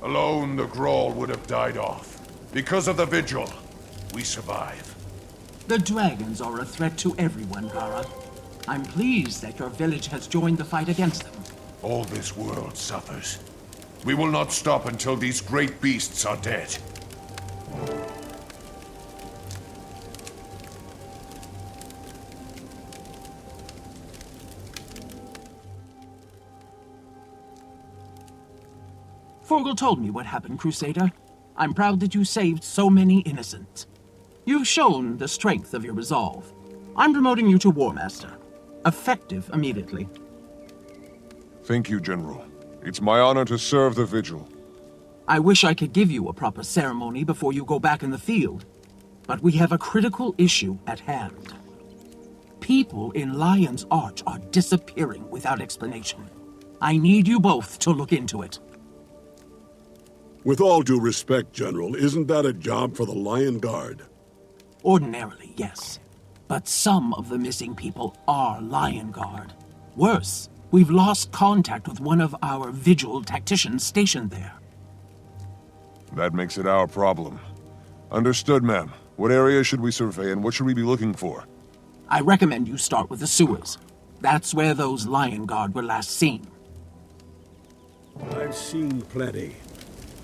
Alone, the Grawl would have died off. Because of the Vigil, we survive. The dragons are a threat to everyone, Gara. I'm pleased that your village has joined the fight against them. All this world suffers. We will not stop until these great beasts are dead. Forgel told me what happened, Crusader. I'm proud that you saved so many innocents. You've shown the strength of your resolve. I'm promoting you to War Master. Effective immediately. Thank you, General. It's my honor to serve the Vigil. I wish I could give you a proper ceremony before you go back in the field, but we have a critical issue at hand. People in Lion's Arch are disappearing without explanation. I need you both to look into it. With all due respect, General, isn't that a job for the Lion Guard? Ordinarily, yes. But some of the missing people are Lion Guard. Worse, we've lost contact with one of our Vigil tacticians stationed there. That makes it our problem. Understood, ma'am. What area should we survey and what should we be looking for? I recommend you start with the sewers. That's where those Lion Guard were last seen. I've seen plenty.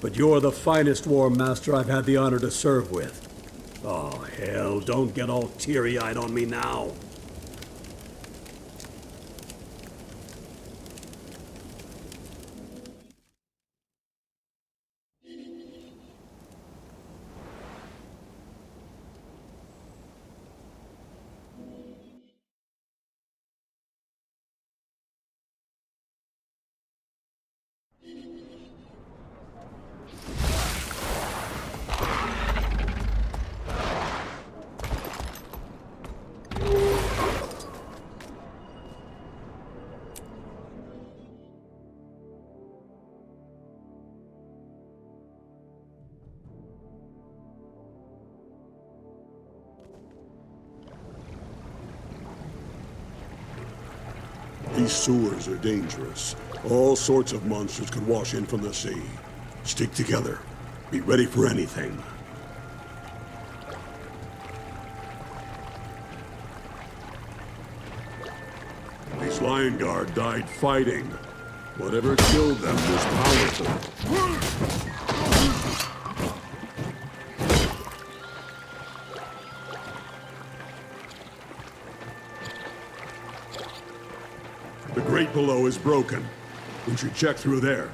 But you're the finest War Master I've had the honor to serve with. Oh, hell, don't get all teary-eyed on me now. These sewers are dangerous. All sorts of monsters could wash in from the sea. Stick together. Be ready for anything. These Lion Guard died fighting. Whatever killed them was powerful. The grate below is broken. We should check through there.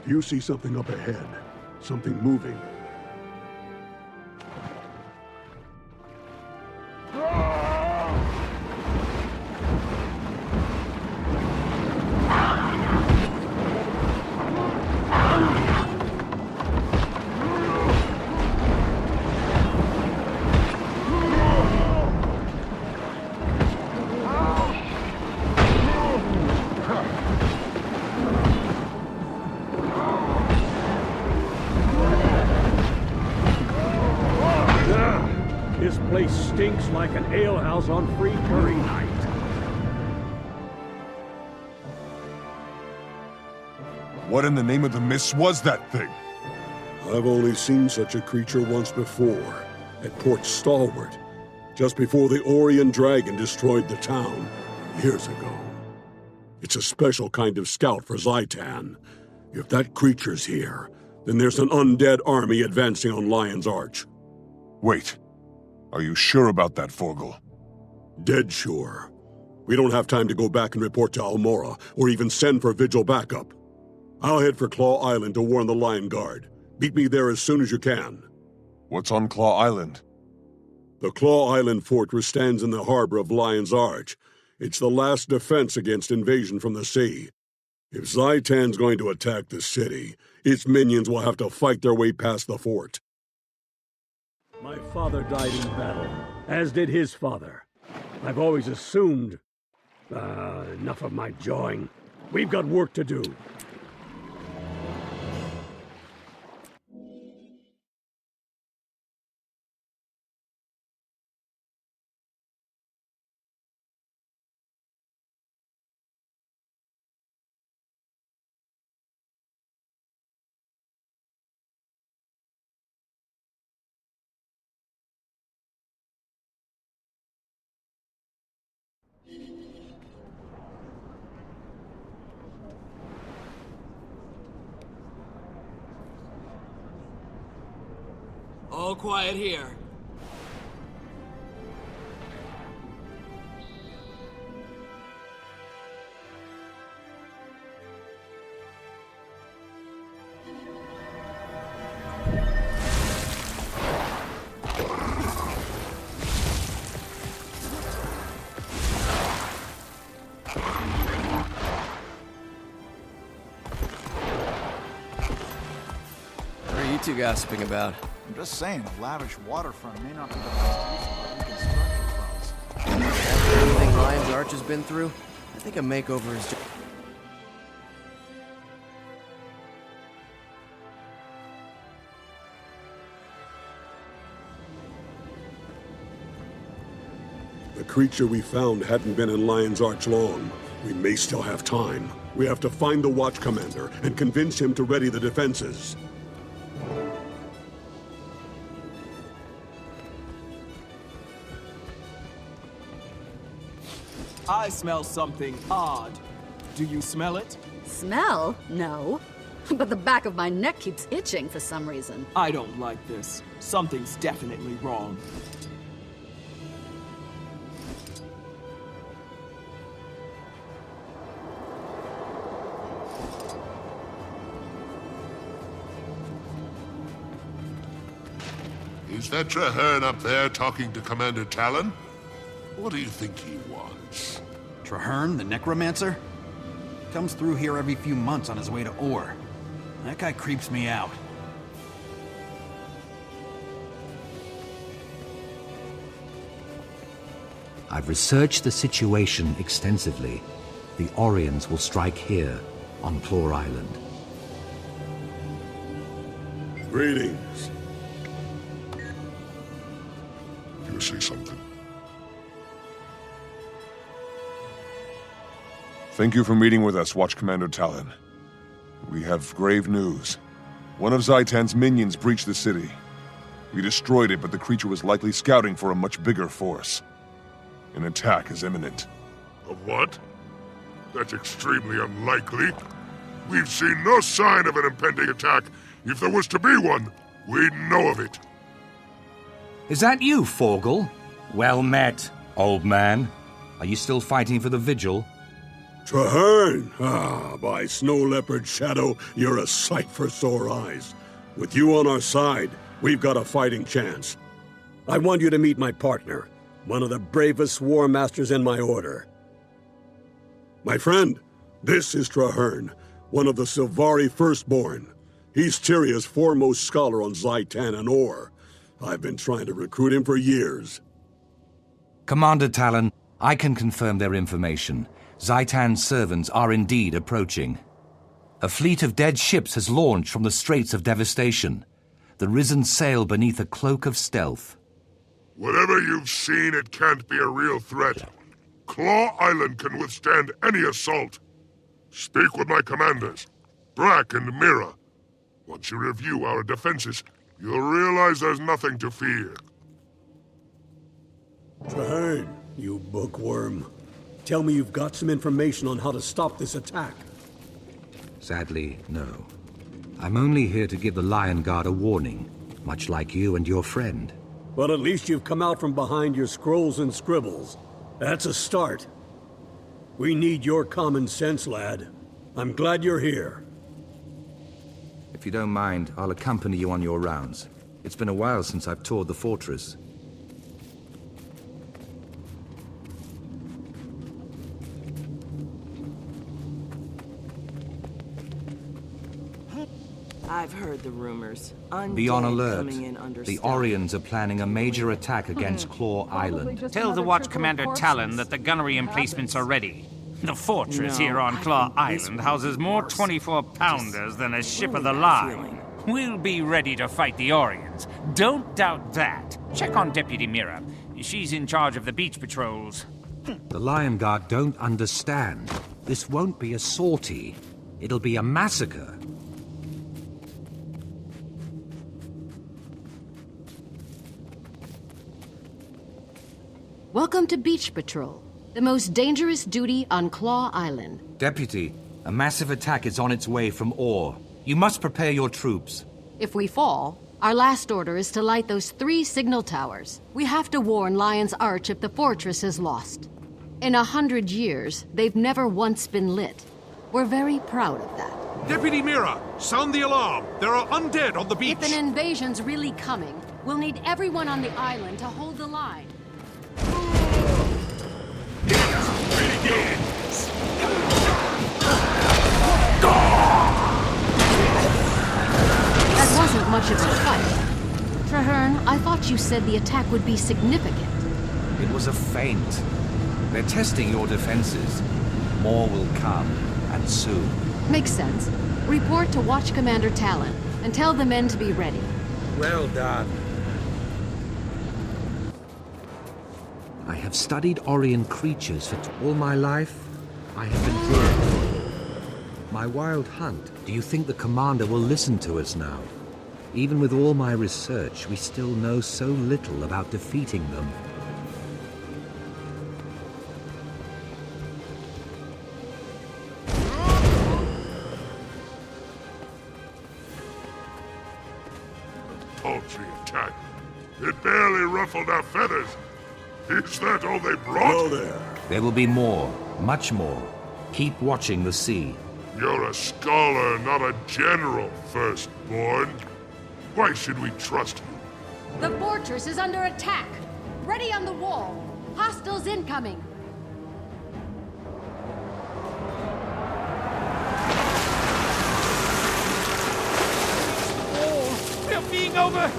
You see something up ahead. Something moving. like an alehouse on free curry night. What in the name of the mists was that thing? I've only seen such a creature once before, at Port Stalwart, just before the Orion Dragon destroyed the town, years ago. It's a special kind of scout for Zaitan. If that creature's here, then there's an undead army advancing on Lion's Arch. Wait. Are you sure about that, Forgel? Dead sure. We don't have time to go back and report to Almora, or even send for Vigil backup. I'll head for Claw Island to warn the Lion Guard. Meet me there as soon as you can. What's on Claw Island? The Claw Island fortress stands in the harbor of Lion's Arch. It's the last defense against invasion from the sea. If Zaitan's going to attack the city, its minions will have to fight their way past the fort. My father died in battle, as did his father. I've always assumed... enough of my jawing. We've got work to do. All quiet here. What are you two gossiping about? I'm just saying, a lavish waterfront may not be the best use of our reconstruction funds. After everything Lion's Arch has been through, I think a makeover is just... The creature we found hadn't been in Lion's Arch long. We may still have time. We have to find the Watch Commander and convince him to ready the defenses. I smell something odd. Do you smell it? Smell? No. But the back of my neck keeps itching for some reason. I don't like this. Something's definitely wrong. Is that Traherne up there talking to Commander Talon? What do you think he wants? Traherne, the necromancer? Comes through here every few months on his way to Ore. That guy creeps me out. I've researched the situation extensively. The Orions will strike here, on Claw Island. Greetings. You say something? Thank you for meeting with us, Watch Commander Talon. We have grave news. One of Zaitan's minions breached the city. We destroyed it, but the creature was likely scouting for a much bigger force. An attack is imminent. A what? That's extremely unlikely. We've seen no sign of an impending attack. If there was to be one, we'd know of it. Is that you, Forgel? Well met, old man. Are you still fighting for the Vigil? Traherne! Ah, by Snow Leopard's shadow, you're a sight for sore eyes. With you on our side, we've got a fighting chance. I want you to meet my partner, one of the bravest war masters in my order. My friend, this is Traherne, one of the Silvari Firstborn. He's Tyria's foremost scholar on Zaitan and Ore. I've been trying to recruit him for years. Commander Talon, I can confirm their information. Zaitan's servants are indeed approaching. A fleet of dead ships has launched from the Straits of Devastation. The Risen sail beneath a cloak of stealth. Whatever you've seen, it can't be a real threat. Claw Island can withstand any assault. Speak with my commanders, Brack and Mira. Once you review our defenses, you'll realize there's nothing to fear. Traherne, you bookworm. Tell me you've got some information on how to stop this attack. Sadly, no. I'm only here to give the Lion Guard a warning, much like you and your friend. Well, at least you've come out from behind your scrolls and scribbles. That's a start. We need your common sense, lad. I'm glad you're here. If you don't mind, I'll accompany you on your rounds. It's been a while since I've toured the fortress. I've heard the rumors. Be on Undead alert. coming in The understaffed. Orions are planning a major attack against Claw Island. Tell the Watch Commander Talon that the gunnery emplacements are ready. The fortress No, here on I Claw think this Island will houses be more worse. 24-pounders than a ship of the really bad line. feeling. We'll be ready to fight the Orions. Don't doubt that. Check on Deputy Mira. She's in charge of the beach patrols. The Lion Guard don't understand. This won't be a sortie. It'll be a massacre. Welcome to Beach Patrol, the most dangerous duty on Claw Island. Deputy, a massive attack is on its way from Ore. You must prepare your troops. If we fall, our last order is to light those 3 signal towers. We have to warn Lion's Arch if the fortress is lost. In 100 years, they've never once been lit. We're very proud of that. Deputy Mira, sound the alarm. There are undead on the beach. If an invasion's really coming, we'll need everyone on the island to hold the line. That wasn't much of a fight. Traherne, I thought you said the attack would be significant. It was a feint. They're testing your defenses. More will come, and soon. Makes sense. Report to Watch Commander Talon, and tell the men to be ready. Well done. I have studied Orion creatures for all my life. I have been drawn. My wild hunt. Do you think the commander will listen to us now? Even with all my research, we still know so little about defeating them. Paltry attack. It barely ruffled our feathers. Is that all they brought? Hello there. There will be more, much more. Keep watching the sea. You're a scholar, not a general, firstborn. Why should we trust you? The fortress is under attack. Ready on the wall. Hostiles incoming. Oh, we're being over...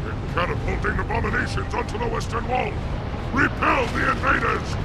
They're catapulting abominations onto the western wall. Repel the invaders!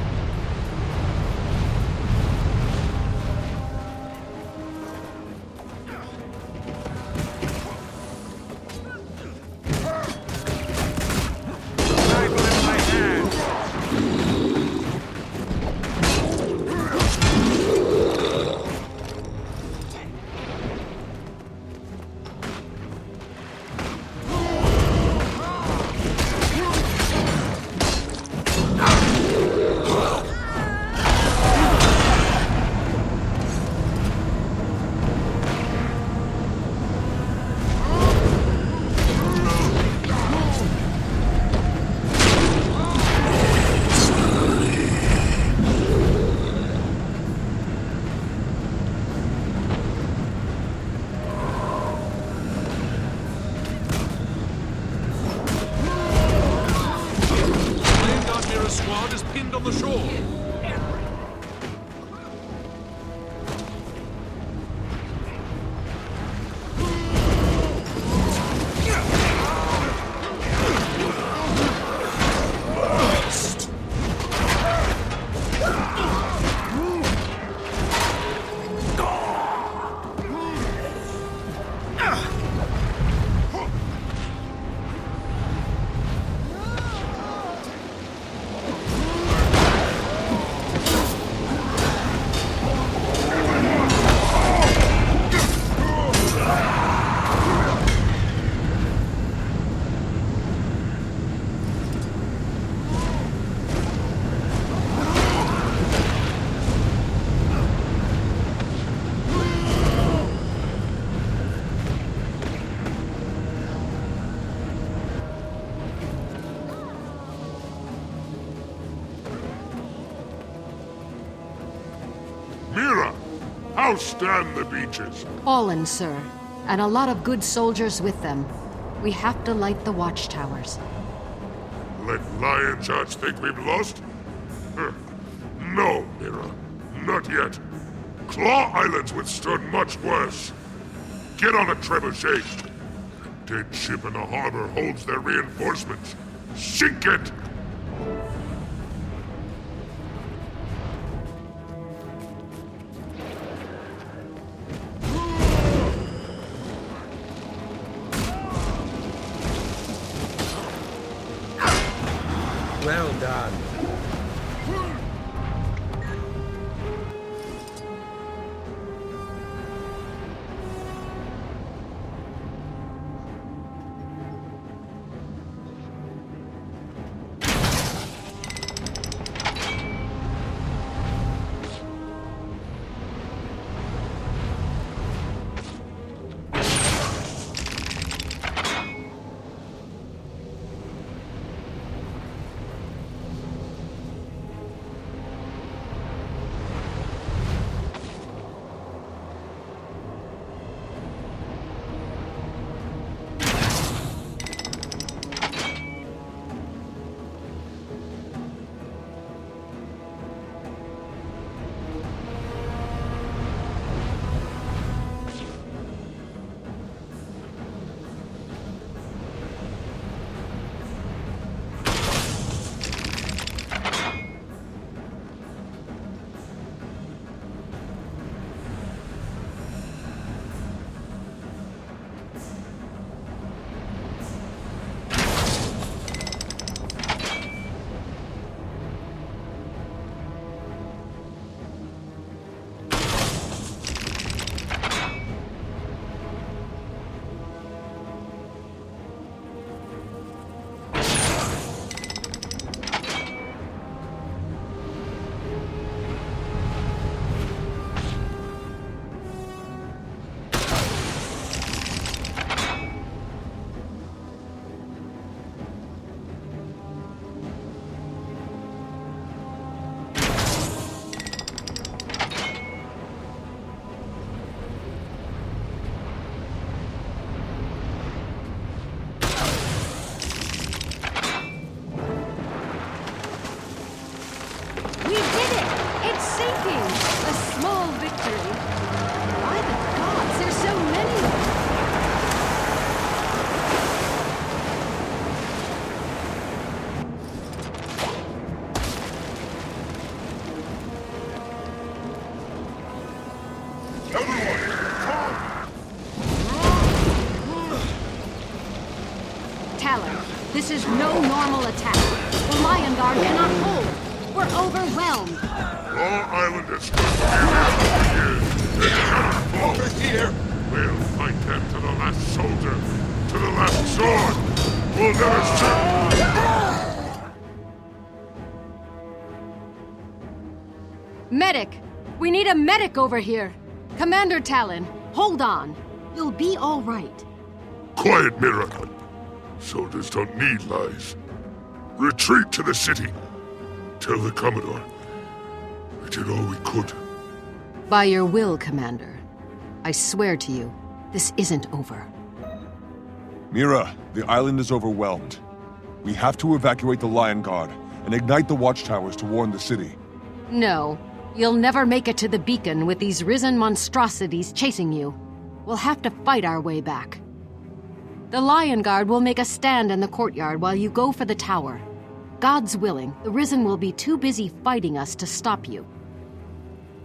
How stand the beaches? Fallen, sir, and a lot of good soldiers with them. We have to light the watchtowers. Let Lion's Arch think we've lost? No, Mira. Not yet. Claw Island's withstood much worse. Get on a trebuchet. Dead ship in the harbor holds their reinforcements. Sink it! Well done. This is no normal attack. The Lion Guard cannot hold. We're overwhelmed. Claw Island has stood for years. They cannot fall. Over here. We'll fight them to the last soldier, to the last sword. We'll never serve. Medic! We need a medic over here. Commander Talon, hold on. You'll be all right. Quiet, Mira. Soldiers don't need lies. Retreat to the city. Tell the Commodore. We did all we could. By your will, Commander. I swear to you, this isn't over. Mira, the island is overwhelmed. We have to evacuate the Lion Guard and ignite the watchtowers to warn the city. No, you'll never make it to the beacon with these risen monstrosities chasing you. We'll have to fight our way back. The Lion Guard will make a stand in the courtyard while you go for the tower. God's willing, the Risen will be too busy fighting us to stop you.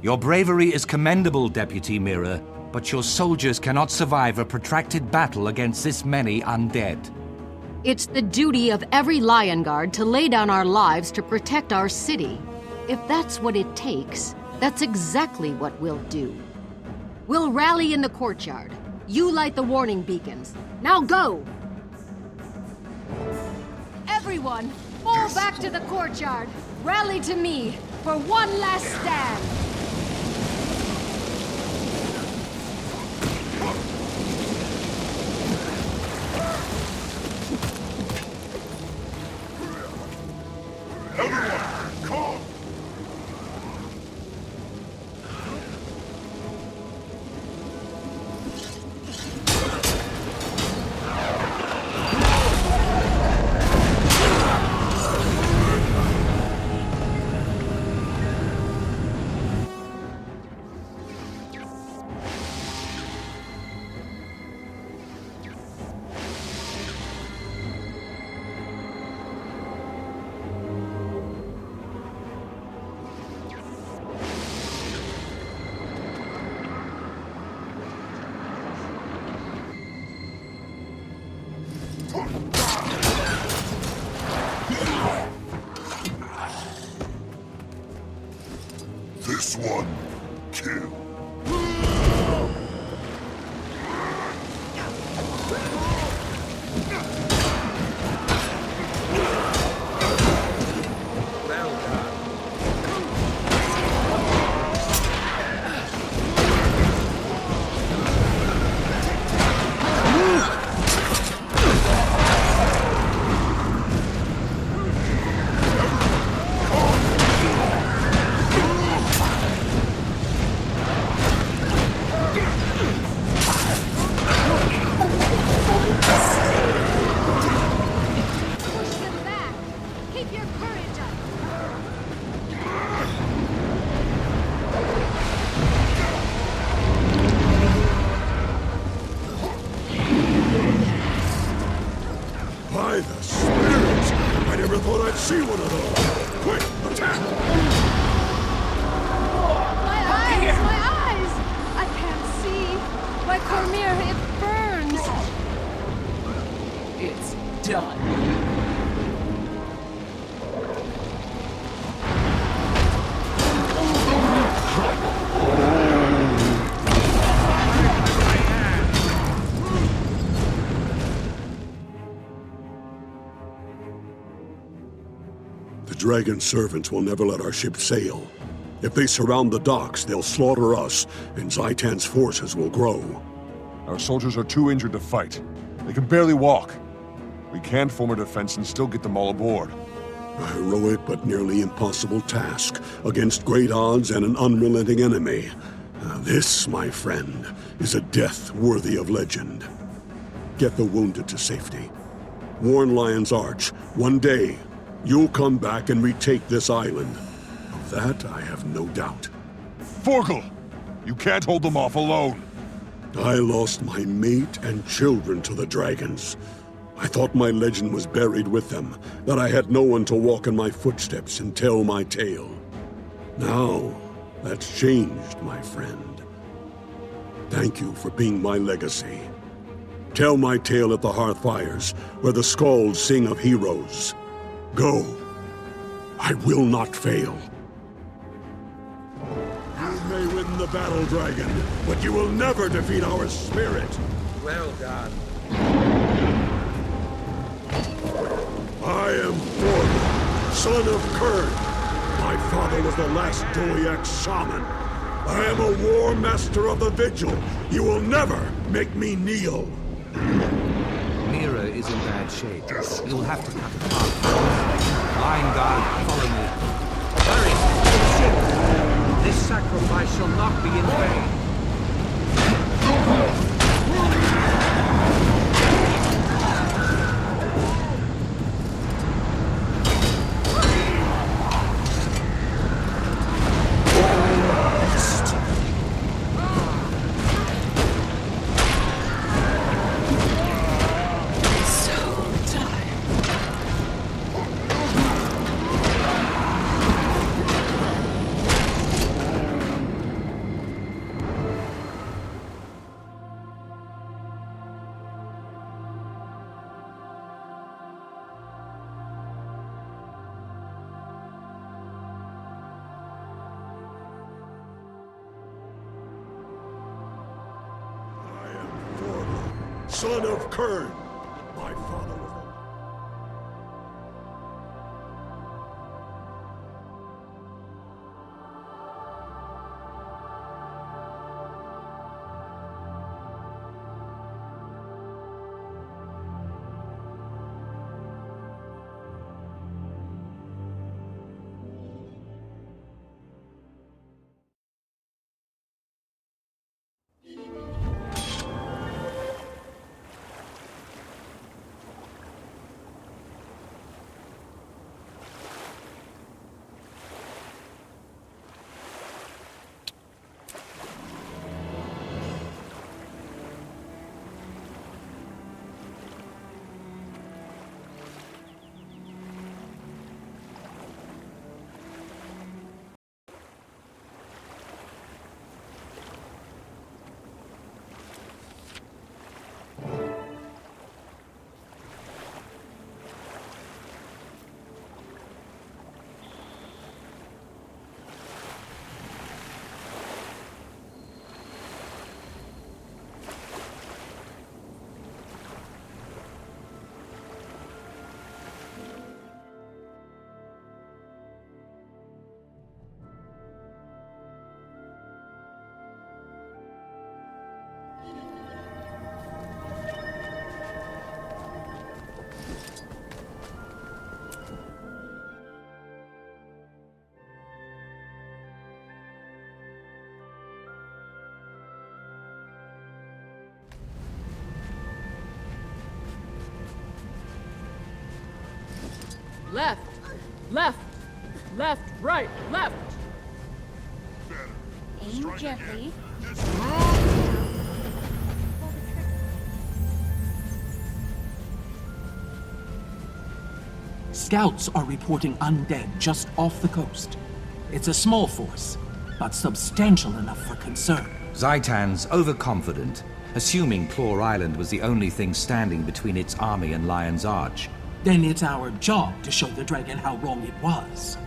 Your bravery is commendable, Deputy Mira, but your soldiers cannot survive a protracted battle against this many undead. It's the duty of every Lion Guard to lay down our lives to protect our city. If that's what it takes, that's exactly what we'll do. We'll rally in the courtyard. You light the warning beacons. Now go! Everyone, fall back to the courtyard. Rally to me for one last stand. Everyone, calm! This one, kill. By the spirits! I never thought I'd see one of those! Quick, attack! My eyes! My eyes! I can't see! My Cormier, it burns! It's done. The dragon servants will never let our ship sail. If they surround the docks, they'll slaughter us, and Zaitan's forces will grow. Our soldiers are too injured to fight. They can barely walk. We can't form a defense and still get them all aboard. A heroic but nearly impossible task against great odds and an unrelenting enemy. This, my friend, is a death worthy of legend. Get the wounded to safety. Warn Lion's Arch. One day, you'll come back and retake this island. Of that, I have no doubt. Forgel! You can't hold them off alone! I lost my mate and children to the dragons. I thought my legend was buried with them, that I had no one to walk in my footsteps and tell my tale. Now, that's changed, my friend. Thank you for being my legacy. Tell my tale at the hearthfires, where the skalds sing of heroes. Go. I will not fail. You may win the battle, dragon, but you will never defeat our spirit. Well done. I am Forgel, son of Kern. My father was the last Doliak shaman. I am a war master of the Vigil. You will never make me kneel. Mira is in bad shape. You'll have to cut it off. Lying guard, follow me. Hurry! This sacrifice shall not be in vain. Son of Kern. My father was the... Left. Left. Left. Right. Left. Aim gently. Scouts are reporting undead just off the coast. It's a small force, but substantial enough for concern. Zaitan's overconfident, assuming Claw Island was the only thing standing between its army and Lion's Arch. Then it's our job to show the dragon how wrong it was.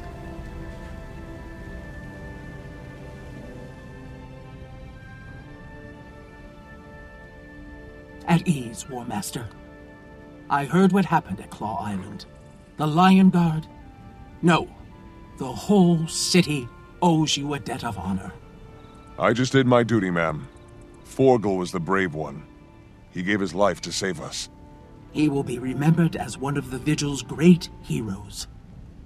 At ease, War Master. I heard what happened at Claw Island. The Lion Guard? No. The whole city owes you a debt of honor. I just did my duty, ma'am. Forgel was the brave one. He gave his life to save us. He will be remembered as one of the Vigil's great heroes,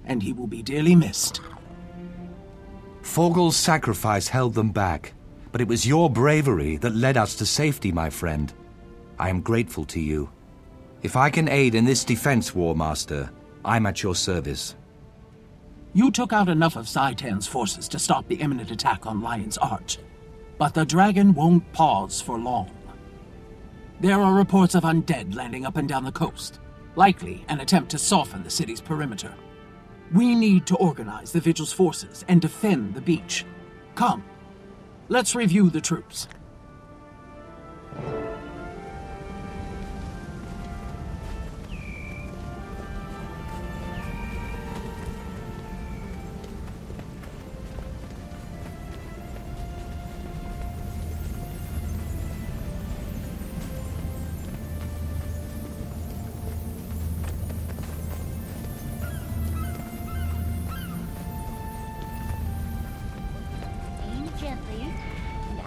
and he will be dearly missed. Forgel's sacrifice held them back, but it was your bravery that led us to safety, my friend. I am grateful to you. If I can aid in this defense, War Master, I'm at your service. You took out enough of Zaitan's forces to stop the imminent attack on Lion's Arch, but the dragon won't pause for long. There are reports of undead landing up and down the coast, likely an attempt to soften the city's perimeter. We need to organize the Vigil's forces and defend the beach. Come, let's review the troops.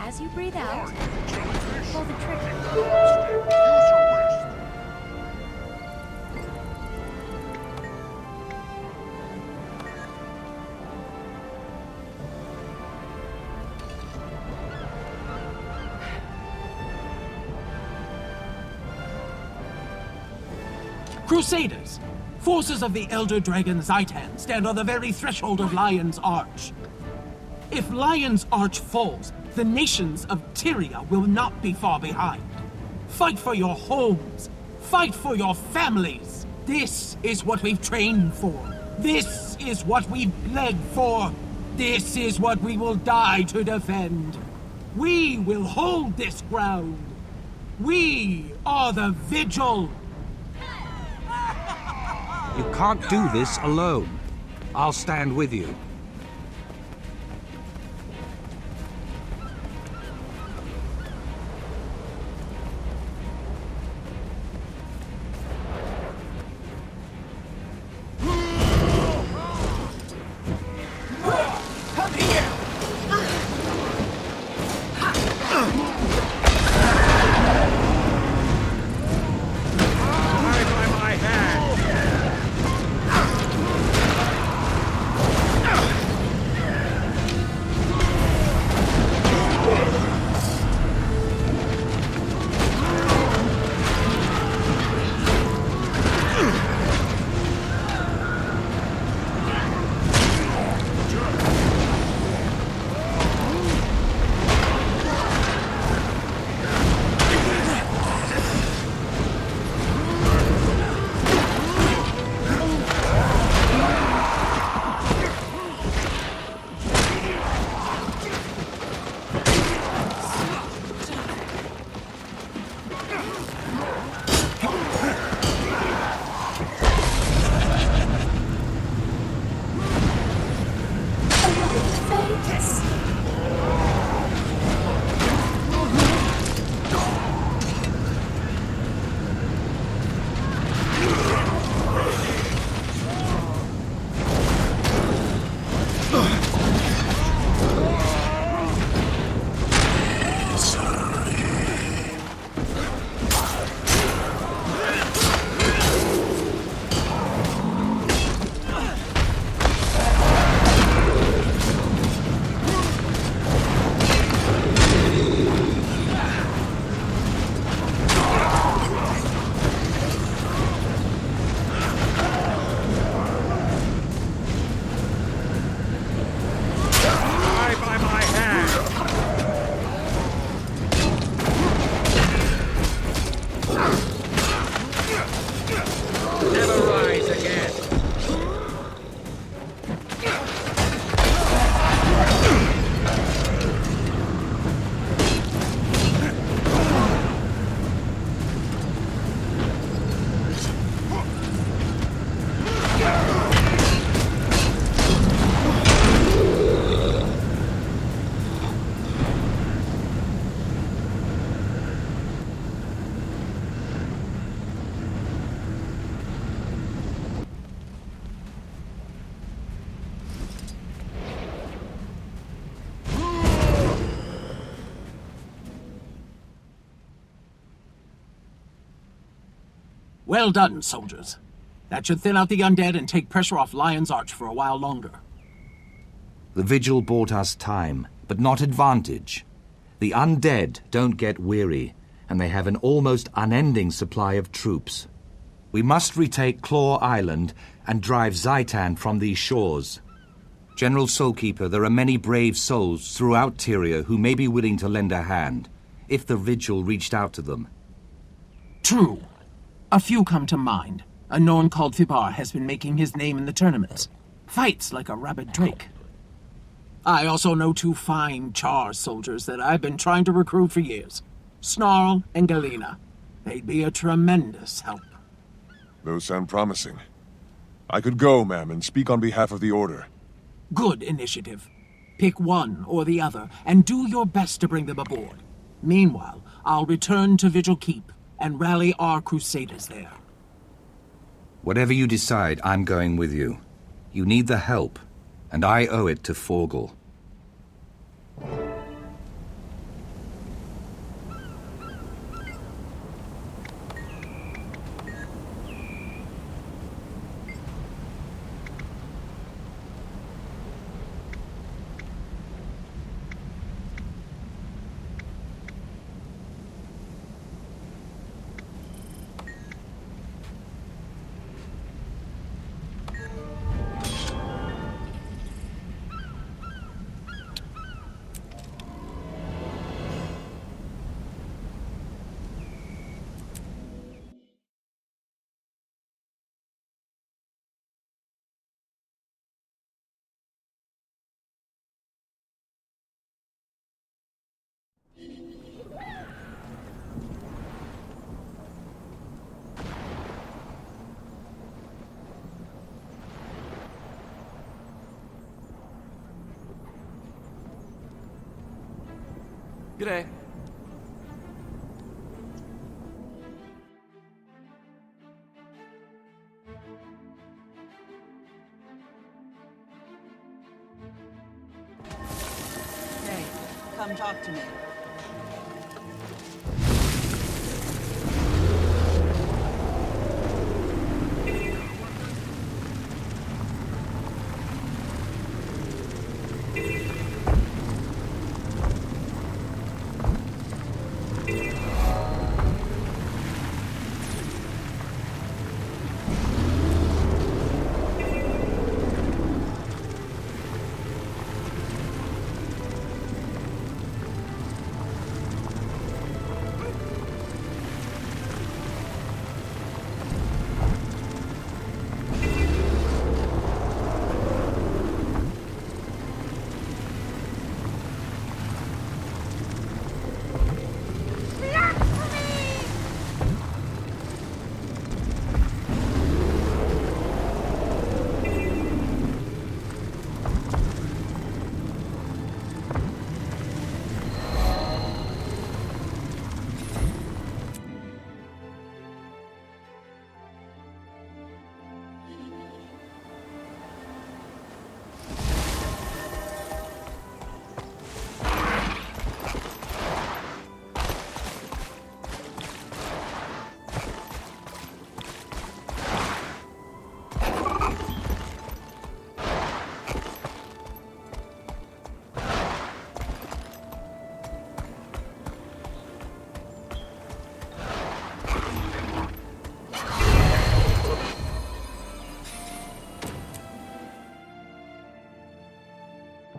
As you breathe out, pull the trigger. Crusaders! Forces of the Elder Dragon Zaitan stand on the very threshold of Lion's Arch. If Lion's Arch falls, the nations of Tyria will not be far behind. Fight for your homes. Fight for your families. This is what we've trained for. This is what we've bled for. This is what we will die to defend. We will hold this ground. We are the Vigil. You can't do this alone. I'll stand with you. Well done, soldiers. That should thin out the undead and take pressure off Lion's Arch for a while longer. The vigil bought us time, but not advantage. The undead don't get weary, and they have an almost unending supply of troops. We must retake Claw Island and drive Zaitan from these shores. General Soulkeeper, there are many brave souls throughout Tyria who may be willing to lend a hand, if the vigil reached out to them. True. A few come to mind. A Norn called Fibar has been making his name in the tournaments. Fights like a rabid drake. I also know 2 fine Char soldiers that I've been trying to recruit for years. Snarl and Galena. They'd be a tremendous help. Those sound promising. I could go, ma'am, and speak on behalf of the Order. Good initiative. Pick one or the other, and do your best to bring them aboard. Meanwhile, I'll return to Vigil Keep and rally our crusaders there. Whatever you decide, I'm going with you. You need the help, and I owe it to Forgel. G'day. Hey, come talk to me.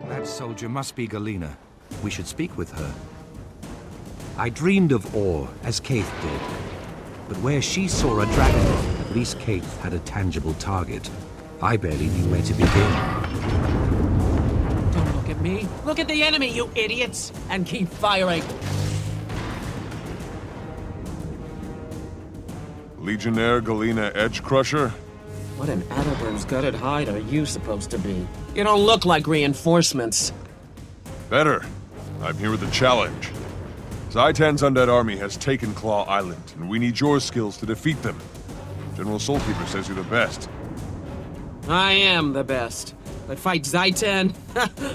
That soldier must be Galena. We should speak with her. I dreamed of ore, as Kaith did. But where she saw a dragon, at least Kaith had a tangible target. I barely knew where to begin. Don't look at me. Look at the enemy, you idiots! And keep firing. Legionnaire Galena Edgecrusher? What an Atterburn's gutted hide are you supposed to be? You don't look like reinforcements. Better. I'm here with a challenge. Zaitan's undead army has taken Claw Island, and we need your skills to defeat them. General Soulkeeper says you're the best. I am the best. But fight Zaitan?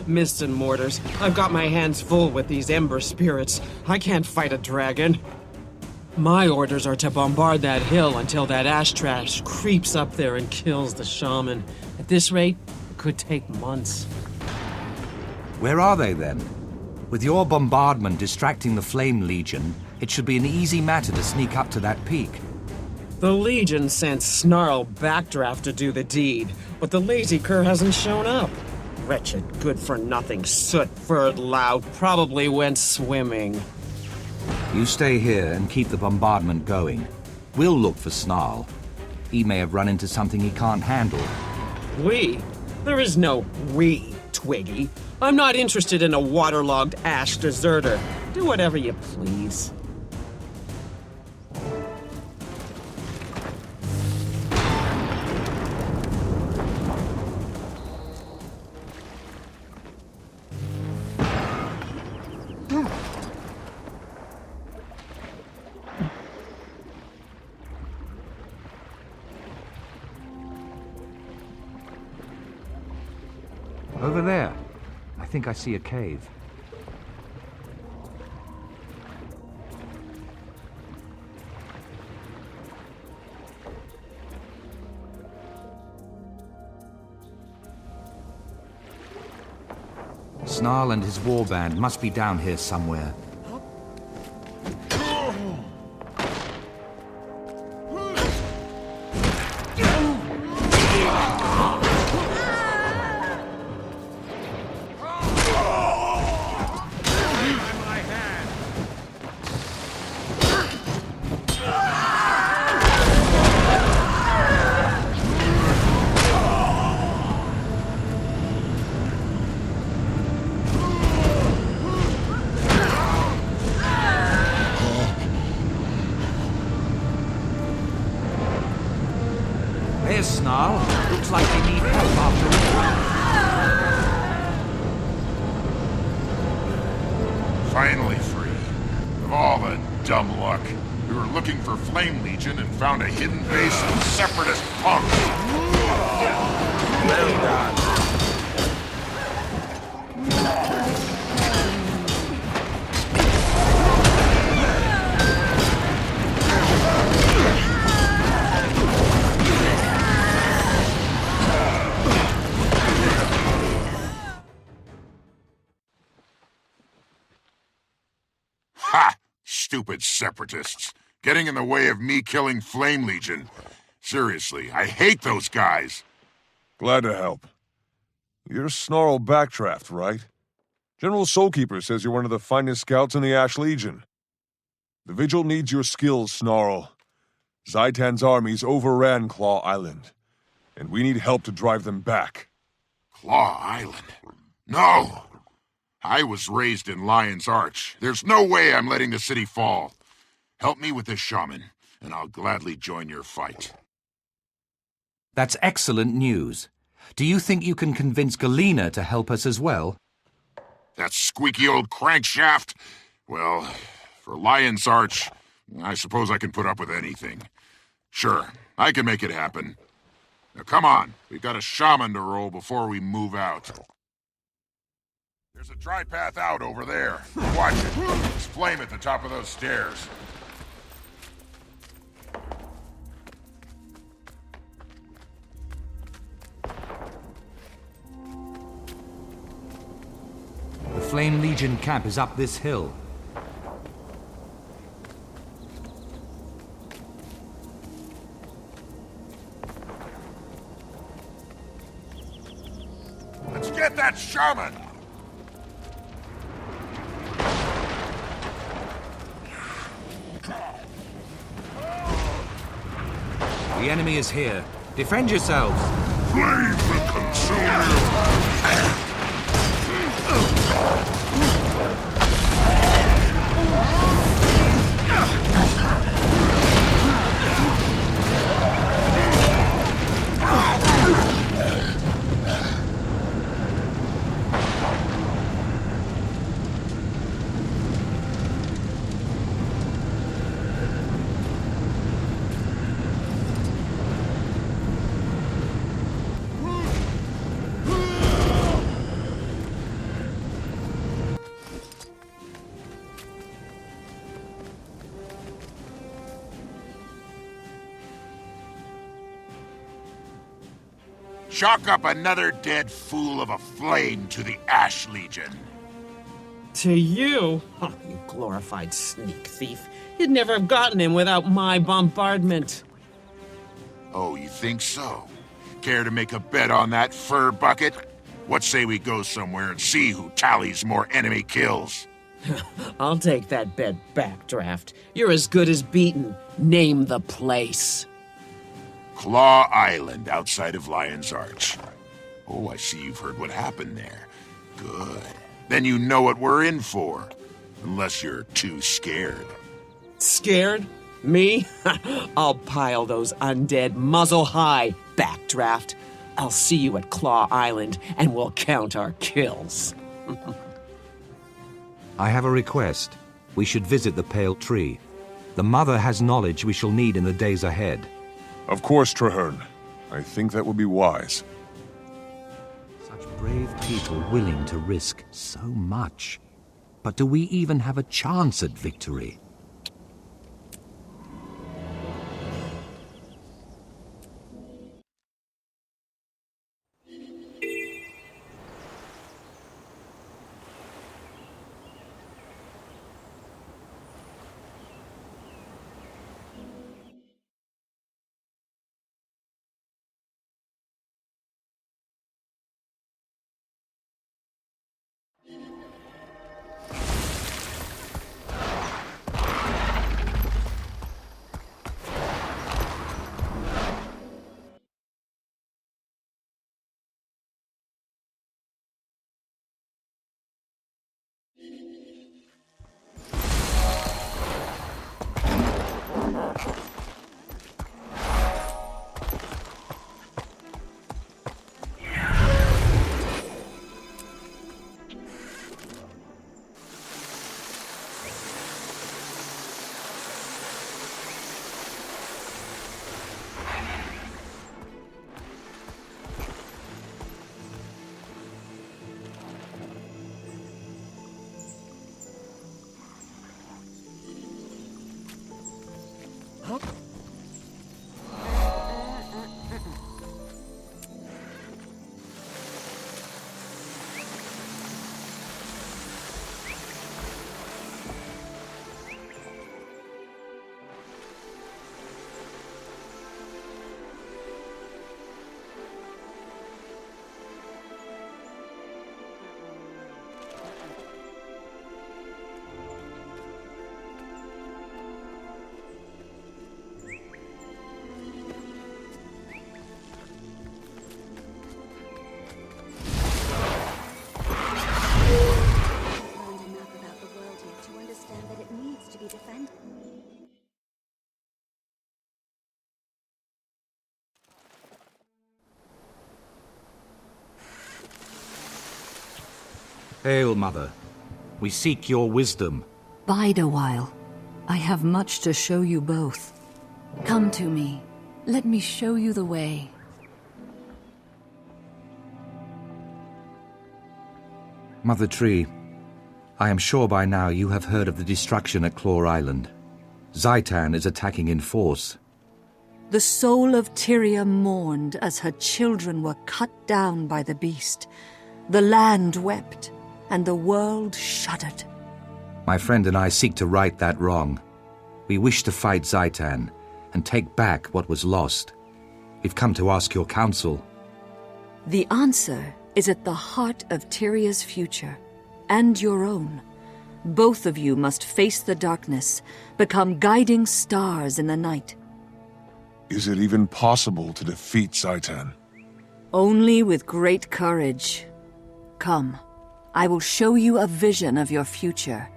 Mists and mortars. I've got my hands full with these ember spirits. I can't fight a dragon. My orders are to bombard that hill until that ash trash creeps up there and kills the shaman. At this rate, it could take months. Where are they then? With your bombardment distracting the Flame Legion, it should be an easy matter to sneak up to that peak. The Legion sent Snarl Backdraft to do the deed, but the lazy cur hasn't shown up. Wretched, good-for-nothing, soot-furred lout probably went swimming. You stay here and keep the bombardment going. We'll look for Snarl. He may have run into something he can't handle. We? There is no we, Twiggy. I'm not interested in a waterlogged ash deserter. Do whatever you please. Over there. I think I see a cave. Snarl and his warband must be down here somewhere. There's Snarl. Looks like they need help after all. Finally free. Of all the dumb luck. We were looking for Flame Legion and found a hidden base of separatist punks. Well done. Ha! Stupid separatists. Getting in the way of me killing Flame Legion. Seriously, I hate those guys. Glad to help. You're Snarl Backdraft, right? General Soulkeeper says you're one of the finest scouts in the Ash Legion. The Vigil needs your skills, Snarl. Zaitan's armies overran Claw Island, and we need help to drive them back. Claw Island? No! I was raised in Lion's Arch. There's no way I'm letting the city fall. Help me with this shaman, and I'll gladly join your fight. That's excellent news. Do you think you can convince Galena to help us as well? That squeaky old crankshaft? Well, for Lion's Arch, I suppose I can put up with anything. Sure, I can make it happen. Now come on, we've got a shaman to roll before we move out. There's a dry path out over there. Watch it. There's flame at the top of those stairs. The Flame Legion camp is up this hill. Let's get that shaman! The enemy is here. Defend yourselves! Flame will consume you! Chalk up another dead fool of a flame to the Ash Legion. To you? Oh, you glorified sneak thief. You'd never have gotten him without my bombardment. Oh, you think so? Care to make a bet on that fur bucket? What say we go somewhere and see who tallies more enemy kills? I'll take that bet back, Draft. You're as good as beaten. Name the place. Claw Island, outside of Lion's Arch. Oh, I see you've heard what happened there. Good. Then you know what we're in for. Unless you're too scared. Scared? Me? I'll pile those undead muzzle high, Backdraft. I'll see you at Claw Island, and we'll count our kills. I have a request. We should visit the Pale Tree. The Mother has knowledge we shall need in the days ahead. Of course, Traherne. I think that would be wise. Such brave people willing to risk so much. But do we even have a chance at victory? Hail, Mother. We seek your wisdom. Bide a while. I have much to show you both. Come to me. Let me show you the way. Mother Tree, I am sure by now you have heard of the destruction at Claw Island. Zhaitan is attacking in force. The soul of Tyria mourned as her children were cut down by the beast. The land wept, and the world shuddered. My friend and I seek to right that wrong. We wish to fight Zhaitan and take back what was lost. We've come to ask your counsel. The answer is at the heart of Tyria's future, and your own. Both of you must face the darkness, become guiding stars in the night. Is it even possible to defeat Zhaitan? Only with great courage. Come, I will show you a vision of your future,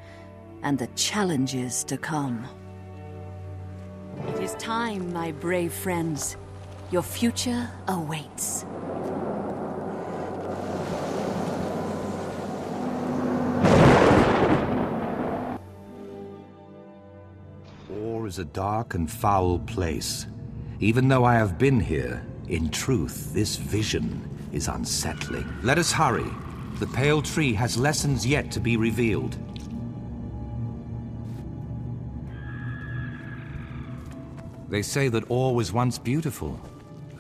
and the challenges to come. It is time, my brave friends. Your future awaits. War is a dark and foul place. Even though I have been here, in truth, this vision is unsettling. Let us hurry. The Pale Tree has lessons yet to be revealed. They say that ore was once beautiful,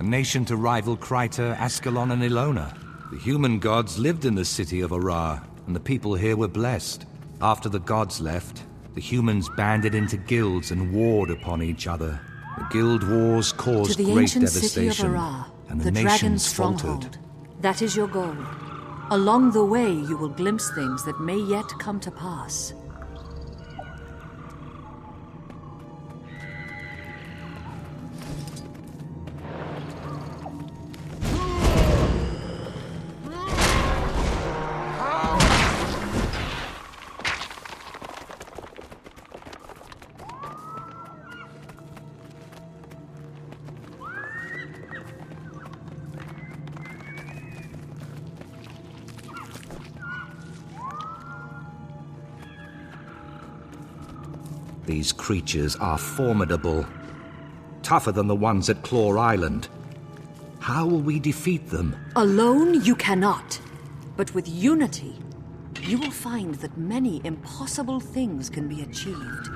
A nation to rival Kryta, Ascalon, and Ilona. The human gods lived in the city of Arar, and the people here were blessed. After the gods left, the humans banded into guilds and warred upon each other. The guild wars caused to the great ancient devastation, city of Arar, and the dragon nations faltered. stronghold. That is your goal. Along the way, you will glimpse things that may yet come to pass. These creatures are formidable. Tougher than the ones at Claw Island. How will we defeat them? Alone, you cannot. But with unity, you will find that many impossible things can be achieved.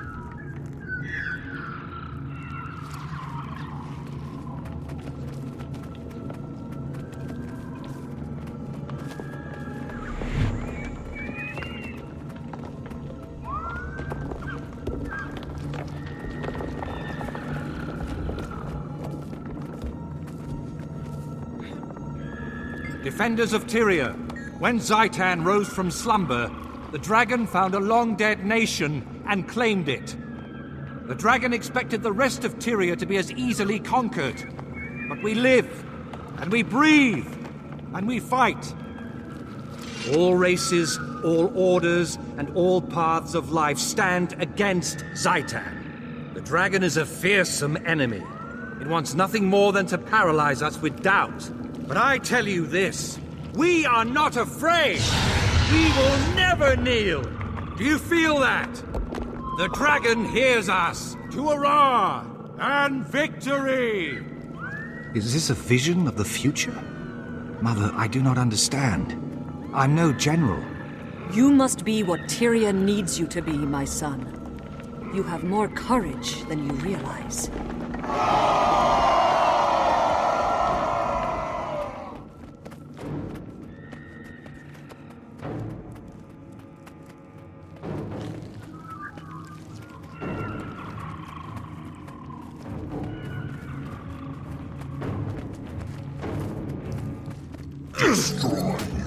Defenders of Tyria, when Zaitan rose from slumber, the dragon found a long-dead nation and claimed it. The dragon expected the rest of Tyria to be as easily conquered. But we live, and we breathe, and we fight. All races, all orders, and all paths of life stand against Zaitan. The dragon is a fearsome enemy. It wants nothing more than to paralyze us with doubt. But I tell you this, we are not afraid! We will never kneel! Do you feel that? The dragon hears us! To Arar! And victory! Is this a vision of the future? Mother, I do not understand. I'm no general. You must be what Tyria needs you to be, my son. You have more courage than you realize. Destroy you.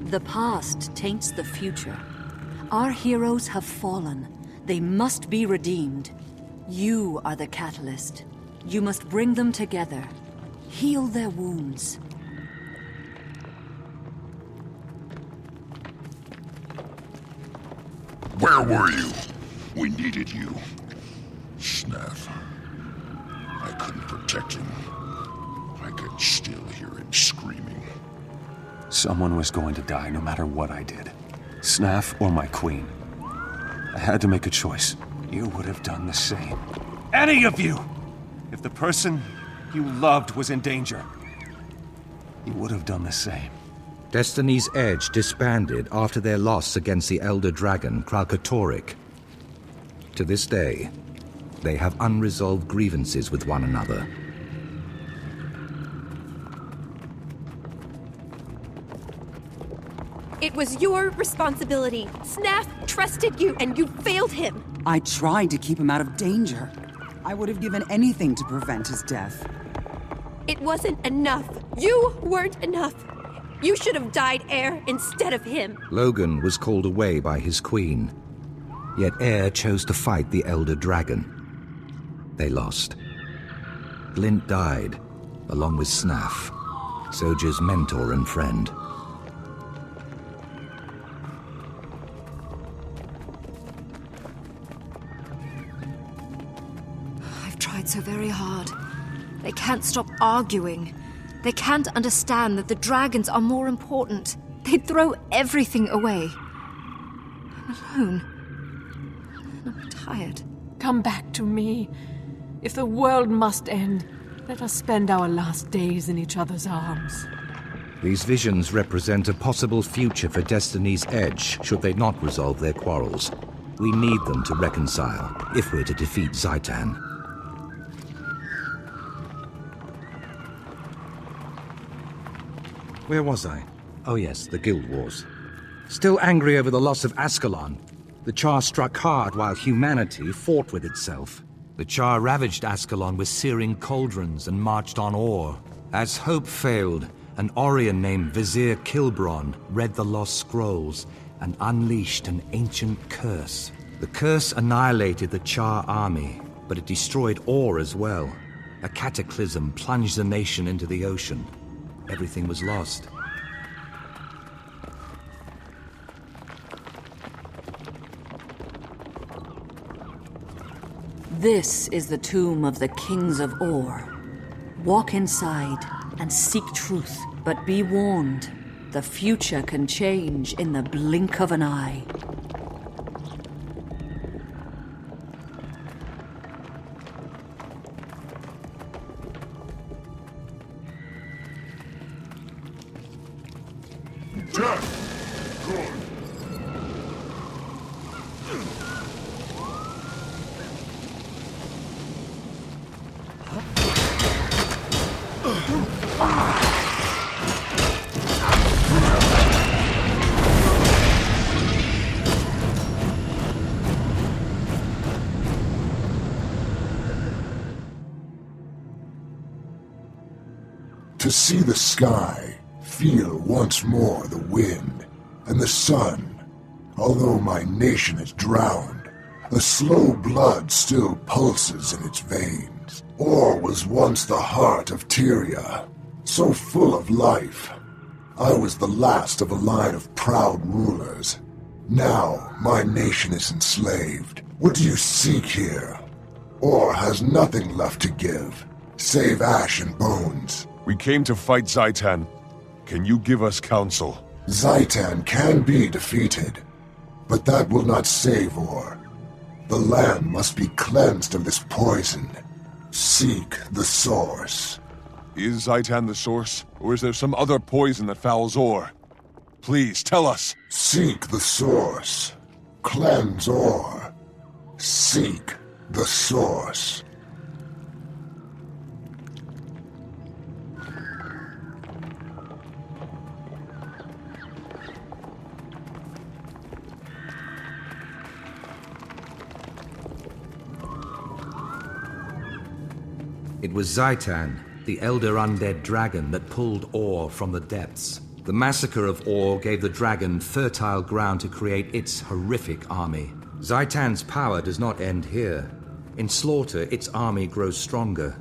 The past taints the future. Our heroes have fallen. They must be redeemed. You are the catalyst. You must bring them together. Heal their wounds. Where were you? We needed you. Snaff. I couldn't protect him. I could still hear him screaming. Someone was going to die no matter what I did. Snaff or my queen. I had to make a choice. You would have done the same. Any of you! If the person you loved was in danger, you would have done the same. Destiny's Edge disbanded after their loss against the Elder Dragon, Kralkatorrik. To this day, they have unresolved grievances with one another. It was your responsibility. Snaff trusted you, and you failed him. I tried to keep him out of danger. I would have given anything to prevent his death. It wasn't enough. You weren't enough. You should have died, Heir, instead of him. Logan was called away by his queen. Yet Heir chose to fight the Elder Dragon. They lost. Glint died, along with Snaff, Soja's mentor and friend. it so very hard. They can't stop arguing. They can't understand that the dragons are more important. They'd throw everything away. I'm alone. And I'm tired. Come back to me. If the world must end, let us spend our last days in each other's arms. These visions represent a possible future for Destiny's Edge, should they not resolve their quarrels. We need them to reconcile, if we're to defeat Zaitan. Where was I? Oh yes, the Guild Wars. Still angry over the loss of Ascalon, the Char struck hard while humanity fought with itself. The Char ravaged Ascalon with searing cauldrons and marched on Or. As hope failed, an Orion named Vizier Kilbron read the lost scrolls and unleashed an ancient curse. The curse annihilated the Char army, but it destroyed Or as well. A cataclysm plunged the nation into the ocean. Everything was lost. This is the tomb of the kings of Or. Walk inside and seek truth, but be warned, the future can change in the blink of an eye. To see the sky, feel once more the wind, and the sun. Although my nation is drowned, a slow blood still pulses in its veins. Or was once the heart of Tyria, so full of life. I was the last of a line of proud rulers. Now my nation is enslaved. What do you seek here? Or has nothing left to give, save ash and bones? We came to fight Zaitan. Can you give us counsel? Zaitan can be defeated, but that will not save Or. The land must be cleansed of this poison. Seek the source. Is Zaitan the source, or is there some other poison that fouls Or? Please, tell us. Seek the source. Cleanse Or. Seek the source. It was Zaitan, the elder undead dragon, that pulled Or from the depths. The massacre of Or gave the dragon fertile ground to create its horrific army. Zaitan's power does not end here. In slaughter, its army grows stronger.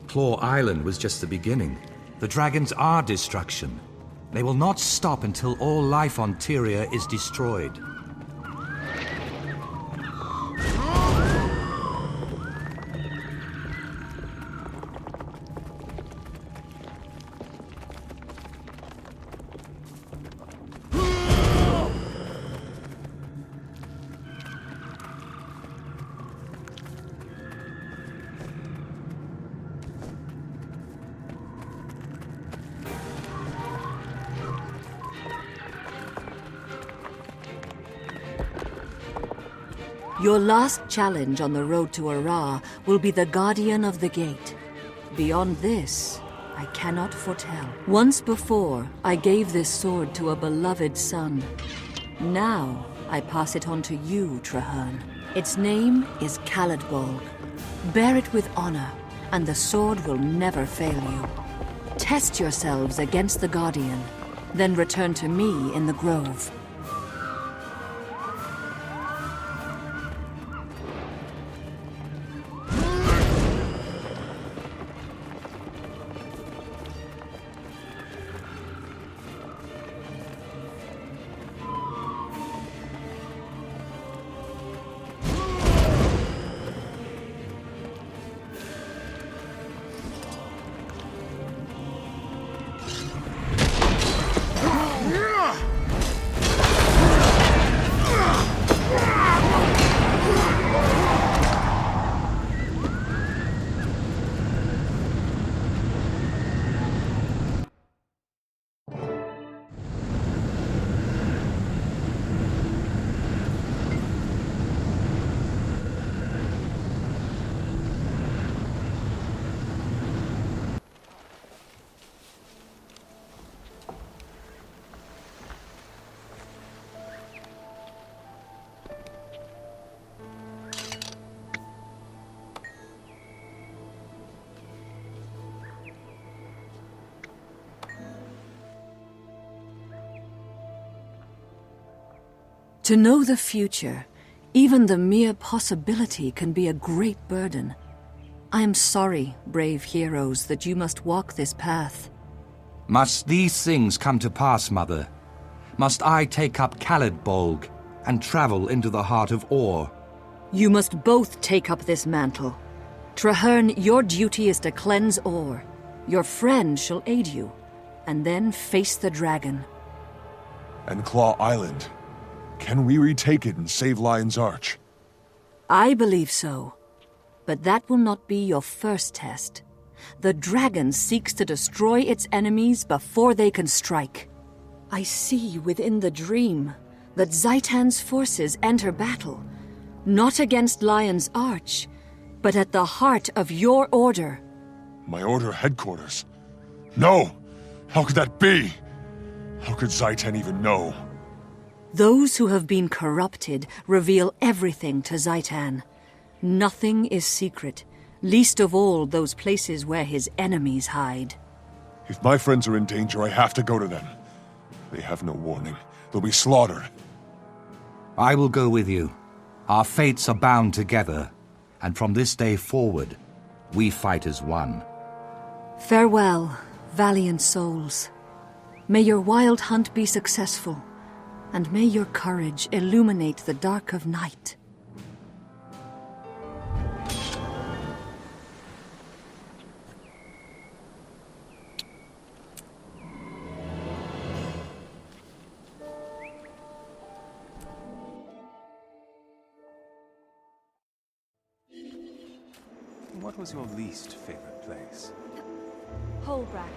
Claw Island was just the beginning. The dragons are destruction. They will not stop until all life on Tyria is destroyed. Your last challenge on the road to Ara will be the Guardian of the Gate. Beyond this, I cannot foretell. Once before, I gave this sword to a beloved son. Now, I pass it on to you, Traherne. Its name is Caladbolg. Bear it with honor, and the sword will never fail you. Test yourselves against the Guardian, then return to me in the Grove. To know the future, even the mere possibility can be a great burden. I am sorry, brave heroes, that you must walk this path. Must these things come to pass, Mother? Must I take up Khalidbolg and travel into the heart of Or? You must both take up this mantle. Traherne, your duty is to cleanse Or. Your friend shall aid you, and then face the dragon. And Claw Island. Can we retake it and save Lion's Arch? I believe so. But that will not be your first test. The dragon seeks to destroy its enemies before they can strike. I see within the dream that Zaitan's forces enter battle, not against Lion's Arch, but at the heart of your order. My order headquarters? No! How could that be? How could Zaitan even know? Those who have been corrupted reveal everything to Zaitan. Nothing is secret, least of all those places where his enemies hide. If my friends are in danger, I have to go to them. They have no warning. They'll be slaughtered. I will go with you. Our fates are bound together, and from this day forward, we fight as one. Farewell, valiant souls. May your wild hunt be successful, and may your courage illuminate the dark of night. What was your least favorite place? Holbrack,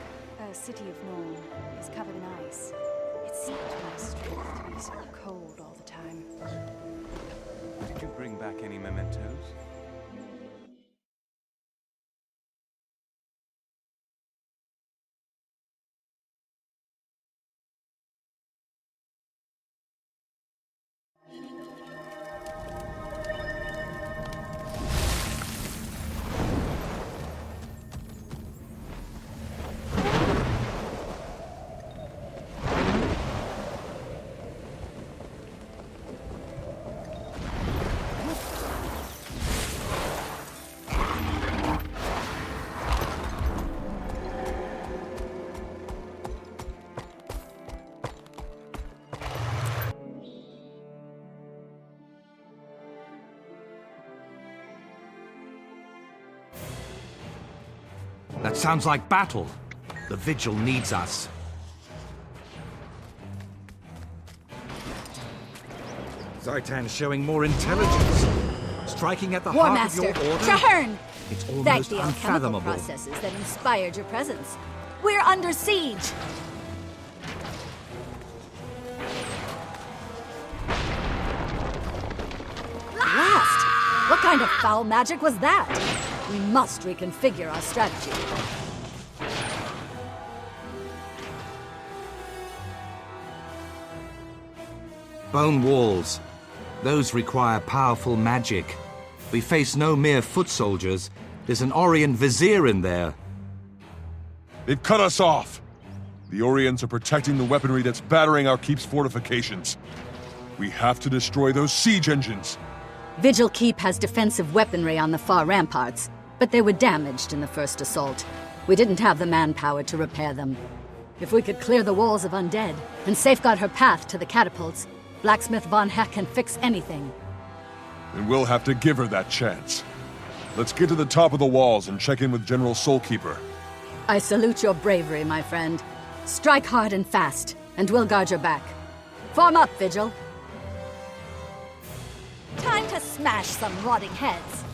a city of Norn, is covered in ice. It's such my strength to be so cold all the time. Did you bring back any mementos? That sounds like battle. The Vigil needs us. Zaitan's showing more intelligence. Striking at the War heart Master, of your order. Traherne! It's Thank almost the alchemical unfathomable. processes that inspired your presence. We're under siege! Blast! What kind of foul magic was that? We must reconfigure our strategy. Bone walls. Those require powerful magic. We face no mere foot soldiers. There's an Orient Vizier in there. They've cut us off! The Orients are protecting the weaponry that's battering our keep's fortifications. We have to destroy those siege engines. Vigil Keep has defensive weaponry on the far ramparts, but they were damaged in the first assault. We didn't have the manpower to repair them. If we could clear the walls of undead and safeguard her path to the catapults, Blacksmith Von Heck can fix anything. Then we'll have to give her that chance. Let's get to the top of the walls and check in with General Soulkeeper. I salute your bravery, my friend. Strike hard and fast, and we'll guard your back. Form up, Vigil. Time to smash some rotting heads.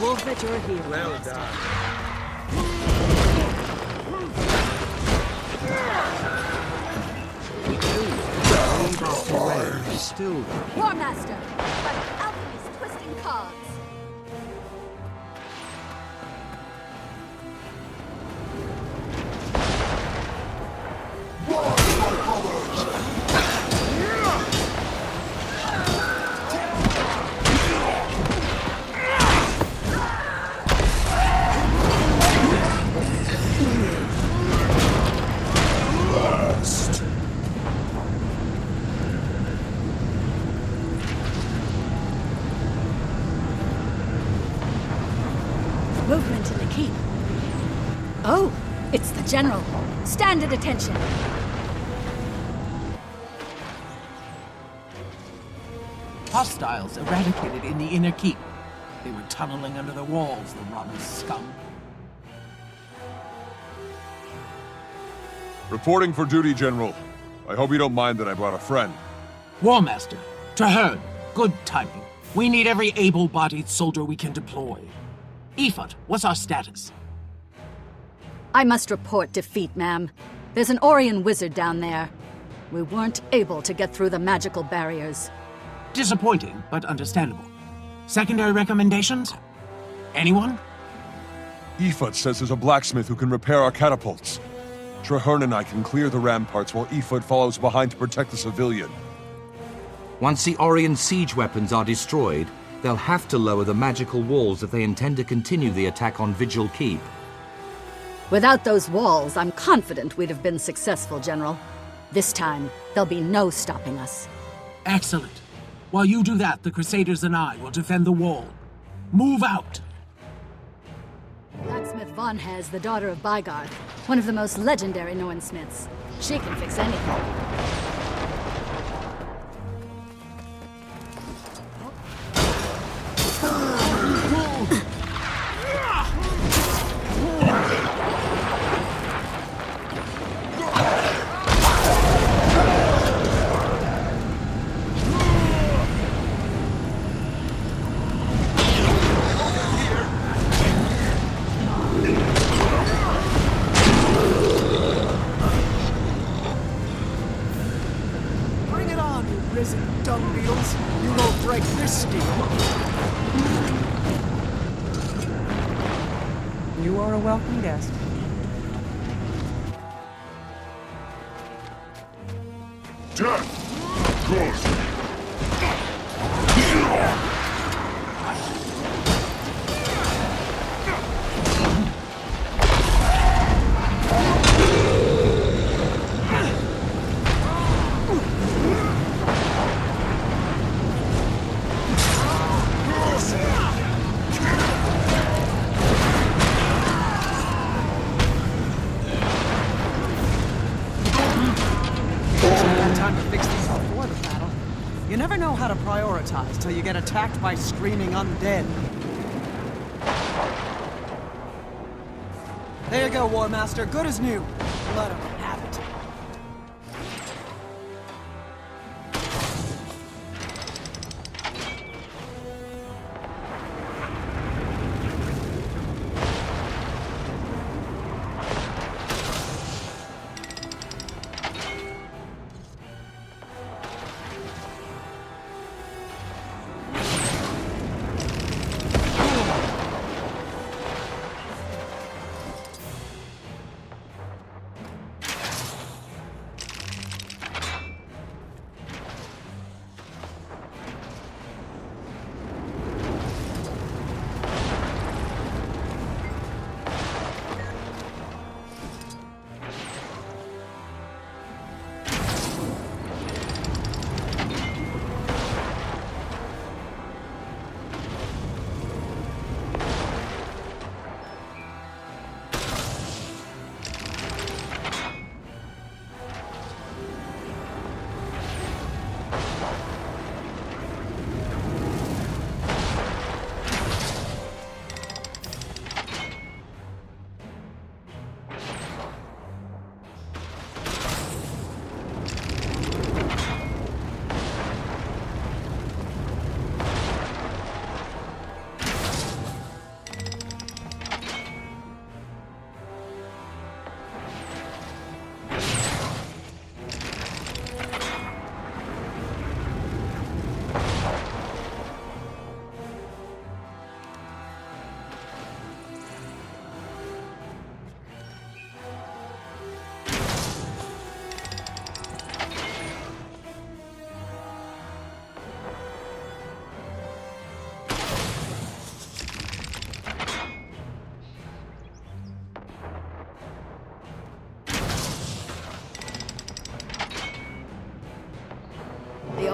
Wolf at your heel. Well done. Still. War Master! But alchemy's twisting cogs. Movement in the keep. Oh, it's the General. Stand at attention. Hostiles eradicated in the inner keep. They were tunneling under the walls, the rotten scum. Reporting for duty, General. I hope you don't mind that I brought a friend. War Master, Traherne, good timing. We need every able-bodied soldier we can deploy. Ephod, what's our status? I must report defeat, ma'am. There's an Orion wizard down there. We weren't able to get through the magical barriers. Disappointing, but understandable. Secondary recommendations? Anyone? Ephod says there's a blacksmith who can repair our catapults. Traherne and I can clear the ramparts while Ephod follows behind to protect the civilian. Once the Orion siege weapons are destroyed, they'll have to lower the magical walls if they intend to continue the attack on Vigil Keep. Without those walls, I'm confident we'd have been successful, General. This time, there'll be no stopping us. Excellent. While you do that, the Crusaders and I will defend the wall. Move out! Blacksmith Von has the daughter of Bygarth, one of the most legendary Norn smiths. She can fix anything. Bring it on, you risen dung beetles. You won't break this steel. You are a welcome guest. Death! Good! Time to fix these before the battle. You never know how to prioritize till you get attacked by screaming undead. There you go, War Master. Good as new. Let him have it.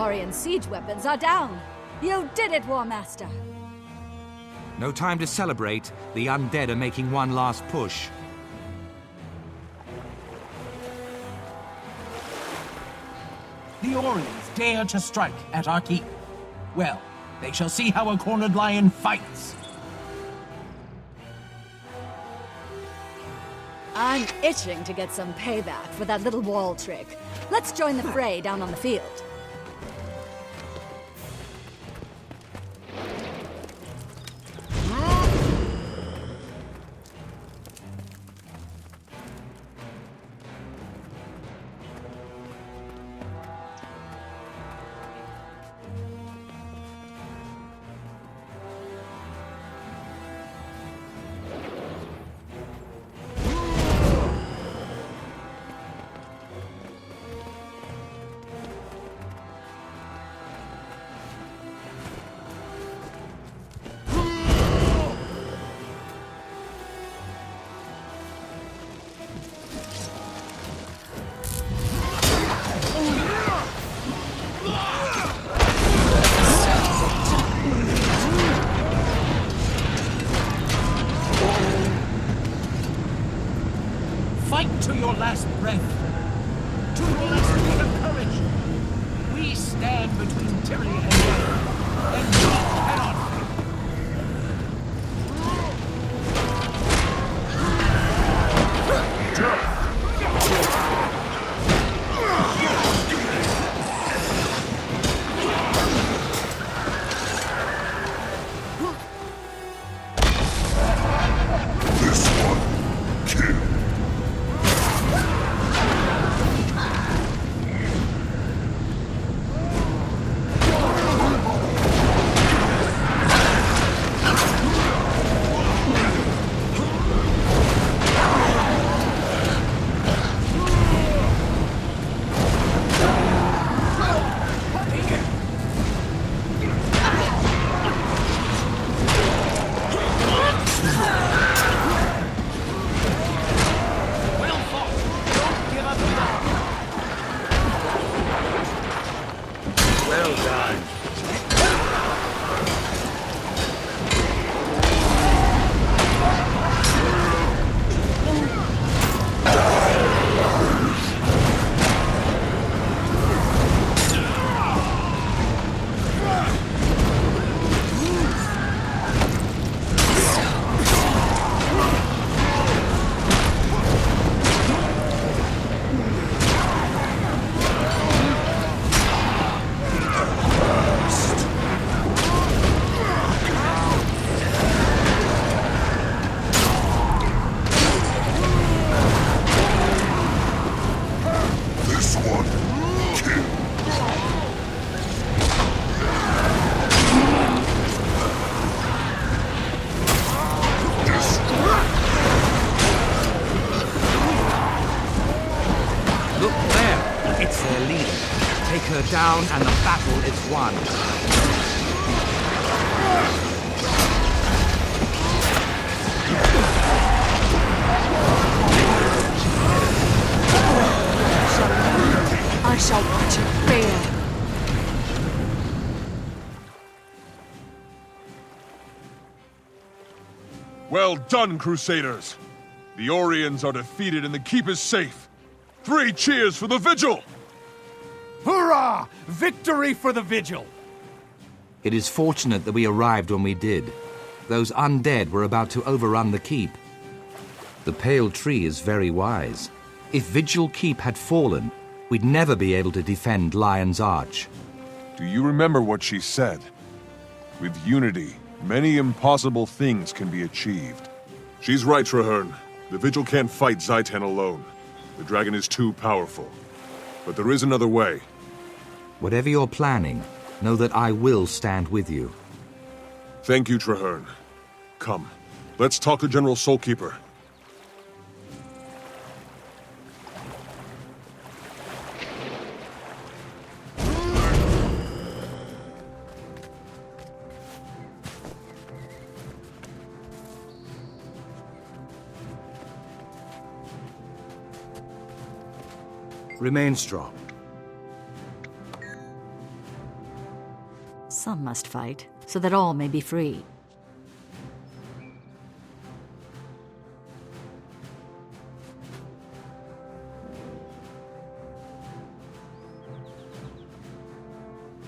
Orion siege weapons are down. You did it, War Master. No time to celebrate. The undead are making one last push. The Orions dare to strike at our keep. Well, they shall see how a cornered lion fights. I'm itching to get some payback for that little wall trick. Let's join the fray down on the field. Fight to your last breath. To your last bit of courage. We stand between tyranny and death, and we cannot fail. Well done. Her down and the battle is won. I shall watch it fail. Well done, Crusaders! The Orions are defeated and the keep is safe. 3 cheers for the Vigil! Hurrah! Victory for the Vigil! It is fortunate that we arrived when we did. Those undead were about to overrun the keep. The Pale Tree is very wise. If Vigil Keep had fallen, we'd never be able to defend Lion's Arch. Do you remember what she said? With unity, many impossible things can be achieved. She's right, Traherne. The Vigil can't fight Zaitan alone. The dragon is too powerful. But there is another way. Whatever you're planning, know that I will stand with you. Thank you, Traherne. Come, let's talk to General Soulkeeper. Remain strong. Some must fight, so that all may be free.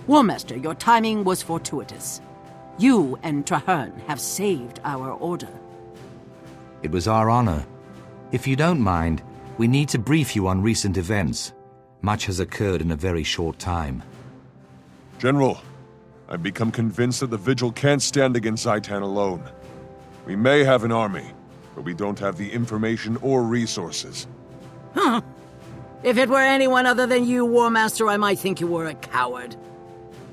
Warmaster, your timing was fortuitous. You and Traherne have saved our order. It was our honor. If you don't mind, we need to brief you on recent events. Much has occurred in a very short time. General, I've become convinced that the Vigil can't stand against Zaitan alone. We may have an army, but we don't have the information or resources. Huh. If it were anyone other than you, Warmaster, I might think you were a coward.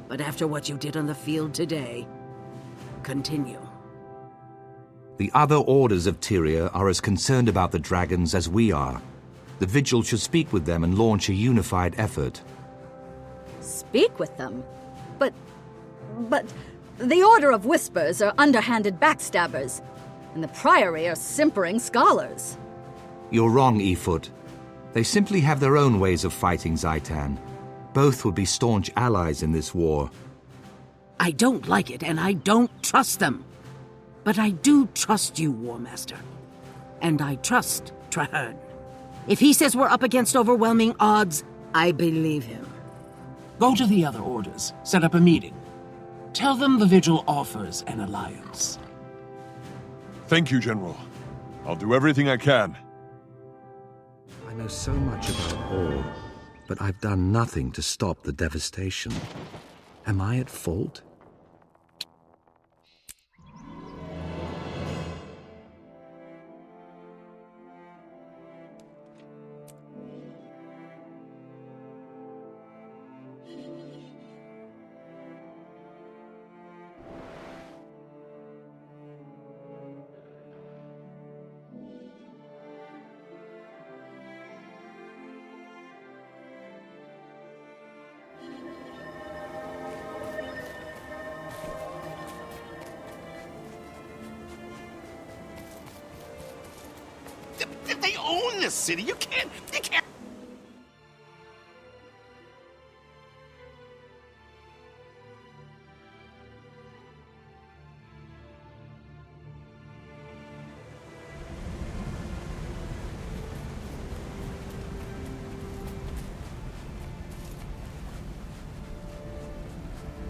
But after what you did on the field today, continue. The other orders of Tyria are as concerned about the dragons as we are. The Vigil should speak with them and launch a unified effort. Speak with them? But the Order of Whispers are underhanded backstabbers, and the Priory are simpering scholars. You're wrong, Efoot. They simply have their own ways of fighting Zaitan. Both would be staunch allies in this war. I don't like it, and I don't trust them. But I do trust you, Warmaster. And I trust Traherne. If he says we're up against overwhelming odds, I believe him. Go to the other orders. Set up a meeting. Tell them the Vigil offers an alliance. Thank you, General. I'll do everything I can. I know so much about all, but I've done nothing to stop the devastation. Am I at fault? They own this city. You can't.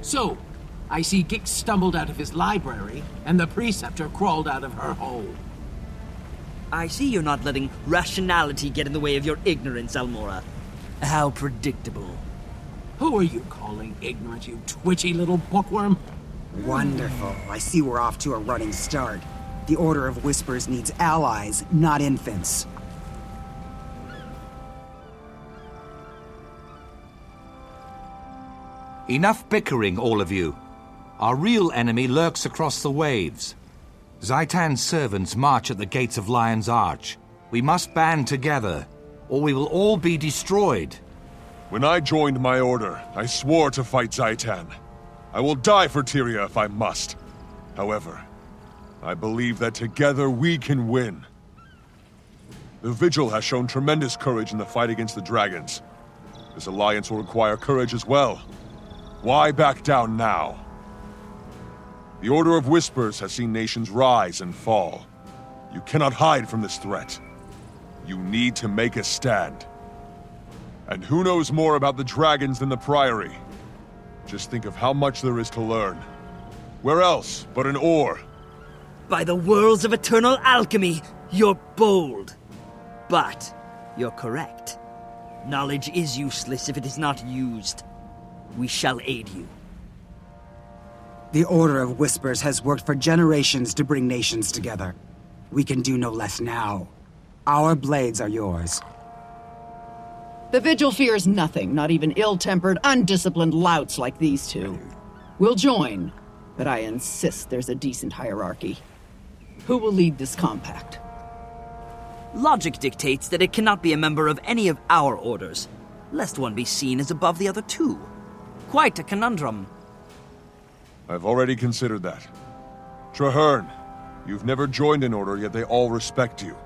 So, I see Gix stumbled out of his library, and the Preceptor crawled out of her hole. I see you're not letting rationality get in the way of your ignorance, Almora. How predictable. Who are you calling ignorant, you twitchy little bookworm? Wonderful. I see we're off to a running start. The Order of Whispers needs allies, not infants. Enough bickering, all of you. Our real enemy lurks across the waves. Zaitan's servants march at the gates of Lion's Arch. We must band together, or we will all be destroyed. When I joined my order, I swore to fight Zaitan. I will die for Tyria if I must. However, I believe that together we can win. The Vigil has shown tremendous courage in the fight against the dragons. This alliance will require courage as well. Why back down now? The Order of Whispers has seen nations rise and fall. You cannot hide from this threat. You need to make a stand. And who knows more about the dragons than the Priory? Just think of how much there is to learn. Where else but in Ore? By the worlds of eternal alchemy, you're bold. But you're correct. Knowledge is useless if it is not used. We shall aid you. The Order of Whispers has worked for generations to bring nations together. We can do no less now. Our blades are yours. The Vigil fears nothing, not even ill-tempered, undisciplined louts like these two. We'll join, but I insist there's a decent hierarchy. Who will lead this compact? Logic dictates that it cannot be a member of any of our orders, lest one be seen as above the other two. Quite a conundrum. I've already considered that. Traherne, you've never joined an order, yet they all respect you.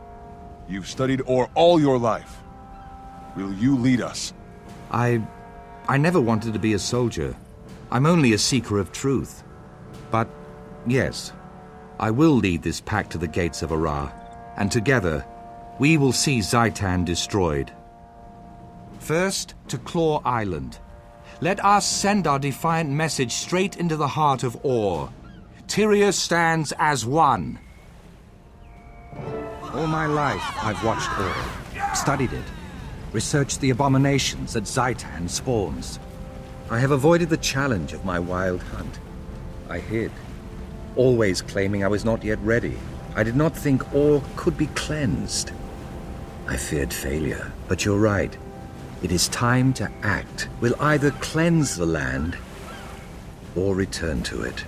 You've studied Ore all your life. Will you lead us? I never wanted to be a soldier. I'm only a seeker of truth. But, yes, I will lead this pack to the gates of Ara, and together, we will see Zaitan destroyed. First, to Claw Island. Let us send our defiant message straight into the heart of Or. Tyria stands as one. All my life, I've watched Or, studied it, researched the abominations that Zaitan spawns. I have avoided the challenge of my wild hunt. I hid, always claiming I was not yet ready. I did not think Or could be cleansed. I feared failure, but you're right. It is time to act. We'll either cleanse the land or return to it.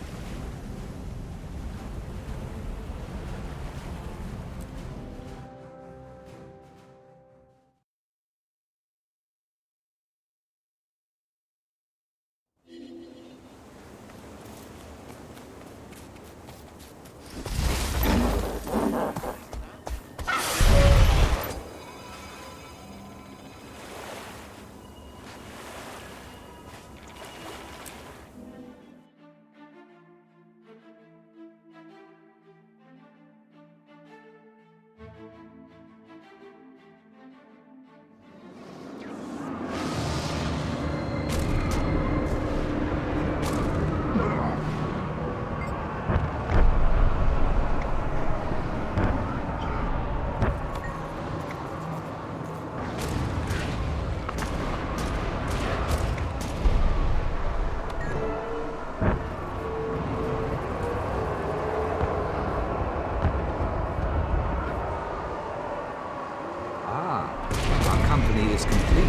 Is complete.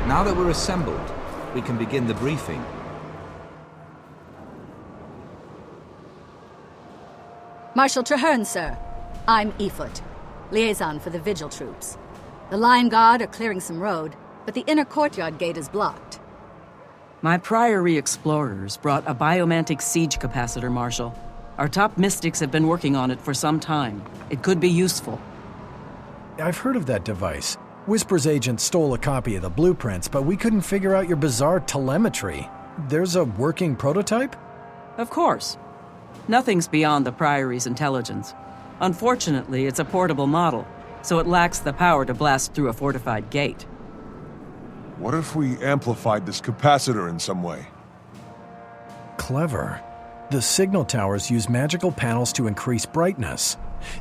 Now that we're assembled, we can begin the briefing. Marshal Traherne, sir. I'm Efoot, liaison for the Vigil troops. The Lion Guard are clearing some road, but the inner courtyard gate is blocked. My Priory explorers brought a biomantic siege capacitor, Marshal. Our top mystics have been working on it for some time. It could be useful. I've heard of that device. Whisper's agent stole a copy of the blueprints, but we couldn't figure out your bizarre telemetry. There's a working prototype? Of course. Nothing's beyond the Priory's intelligence. Unfortunately, it's a portable model, so it lacks the power to blast through a fortified gate. What if we amplified this capacitor in some way? Clever. The signal towers use magical panels to increase brightness.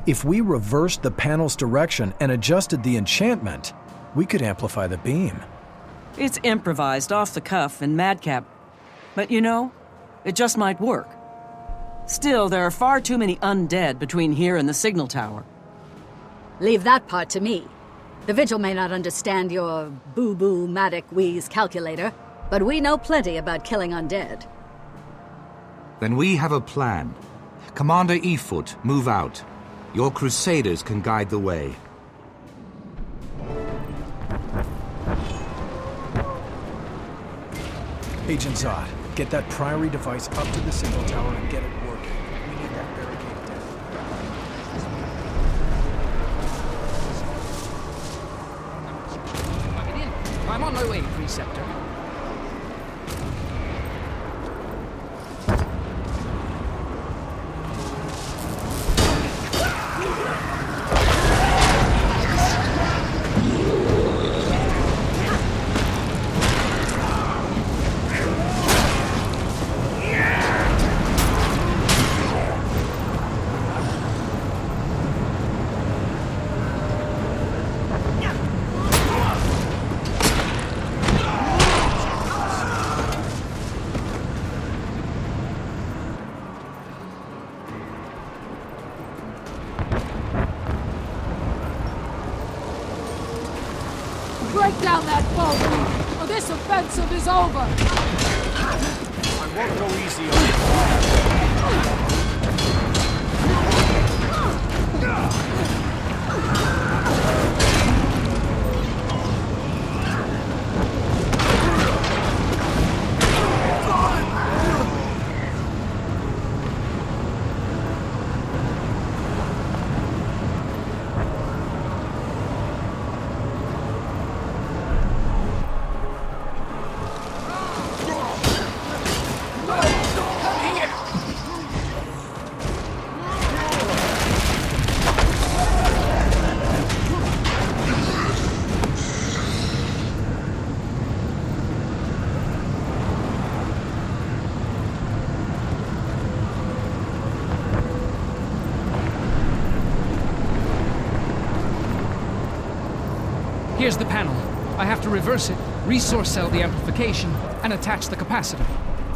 If we reversed the panel's direction and adjusted the enchantment, we could amplify the beam. It's improvised, off the cuff, and madcap. But you know, it just might work. Still, there are far too many undead between here and the signal tower. Leave that part to me. The Vigil may not understand your boo-boo-matic-wheeze calculator, but we know plenty about killing undead. Then we have a plan. Commander Efoot, move out. Your crusaders can guide the way. Agent Zod, get that Priory device up to the signal tower and get it working. We need that barricade down. I'm on my way, Preceptor. Break down that boat, or this offensive is over! I won't go easy on you. Here's the panel. I have to reverse it, resource cell the amplification, and attach the capacitor.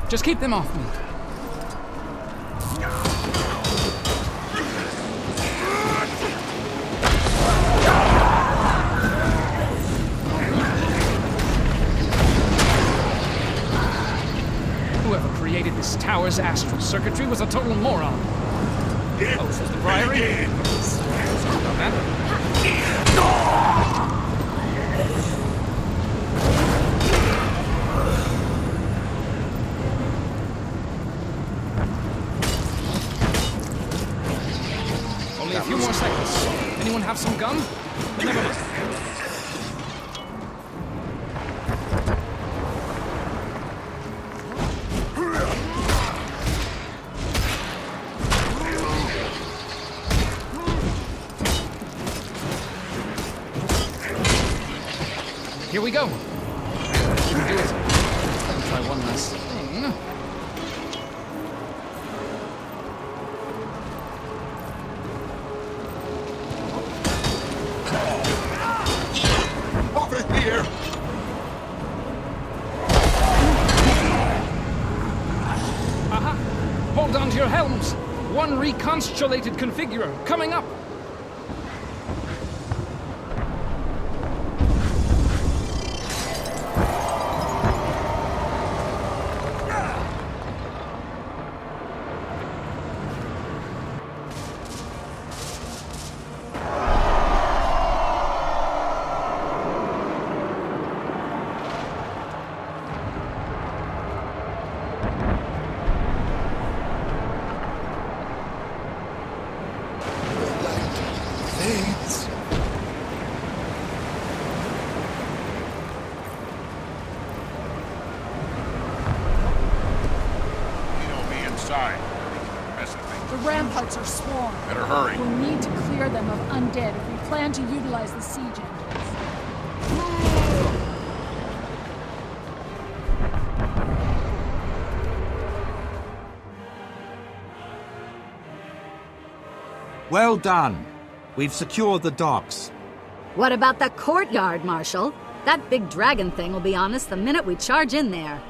Just keep them off me. Whoever created this tower's astral circuitry was a total moron. Oh, this is the Priory? Sorry about that. Only a few more seconds. Anyone have some gum? Never mind. Here we go. Shouldn't do it. Let me try one last thing. Over here! Aha! Hold on to your helms. One reconstellated configurer coming up. Fades. You'll be inside. Messing things. The ramparts are swarmed. Better hurry. We'll need to clear them of undead if we plan to utilize the siege engines. Well done. We've secured the docks. What about the courtyard, Marshal? That big dragon thing will be on us the minute we charge in there.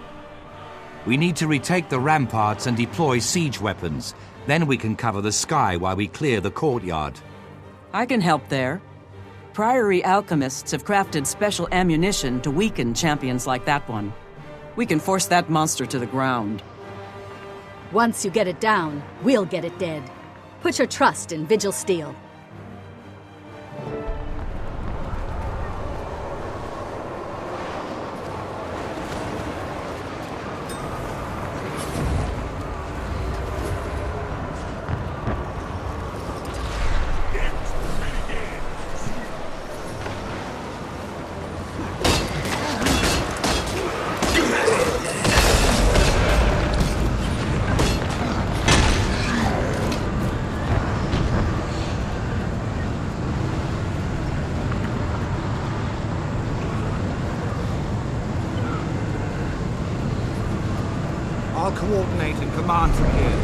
We need to retake the ramparts and deploy siege weapons. Then we can cover the sky while we clear the courtyard. I can help there. Priory alchemists have crafted special ammunition to weaken champions like that one. We can force that monster to the ground. Once you get it down, we'll get it dead. Put your trust in Vigil Steel. I'll coordinate and command from here.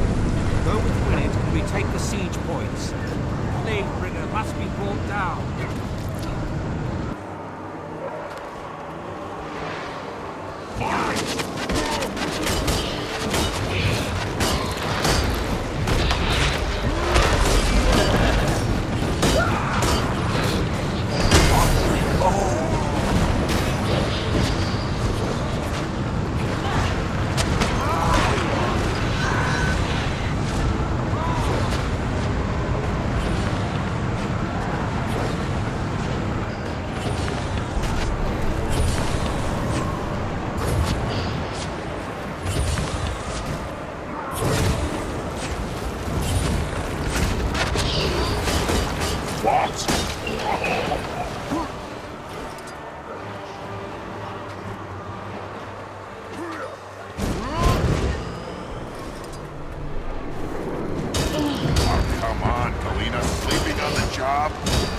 Go with Gwynedd and retake the siege points. Bladebringer must be brought down.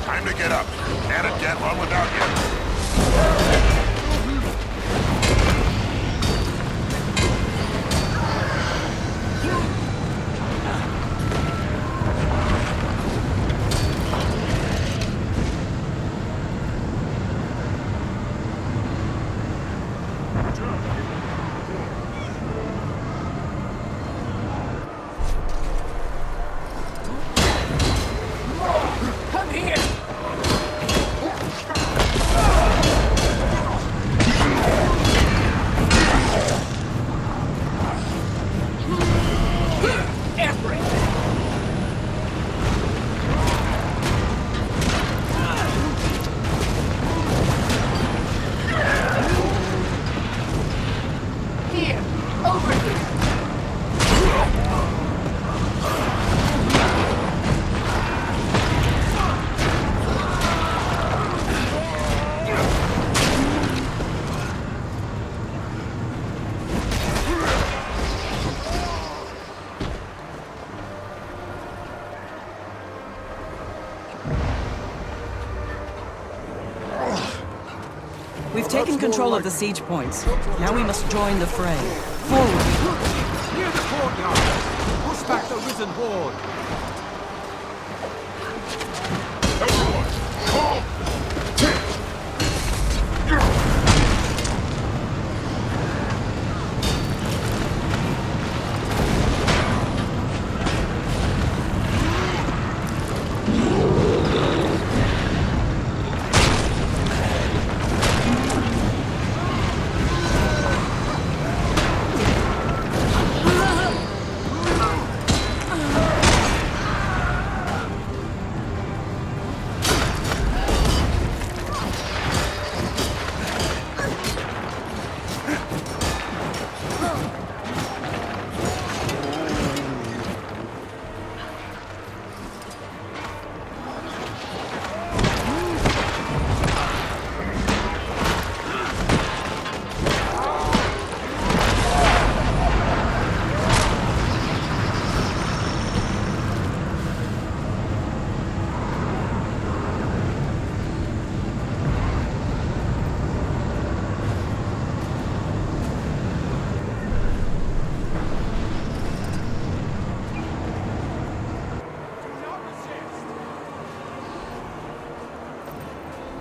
Time to get up. Can't it get one without you? We've taken control of the siege points. Now we must join the fray. Forward! Near the courtyard! Push back the risen horde!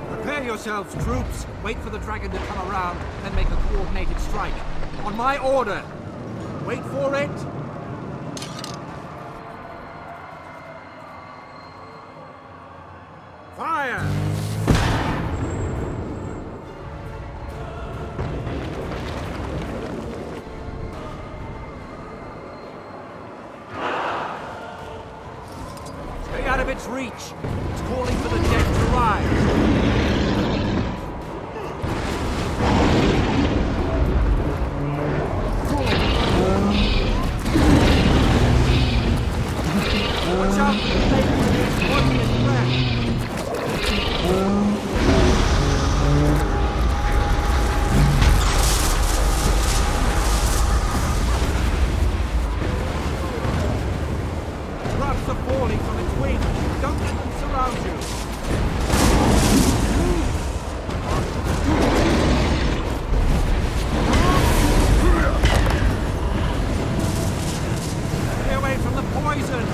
Prepare yourselves, troops. Wait for the dragon to come around, then make a coordinated strike. On my order. Wait for it. Fire! Stay out of its reach. It's calling for the dead to rise. Watch out for the baby! Watch his breath! Drops are falling from its wings. Don't let them surround you. Stay away from the poison!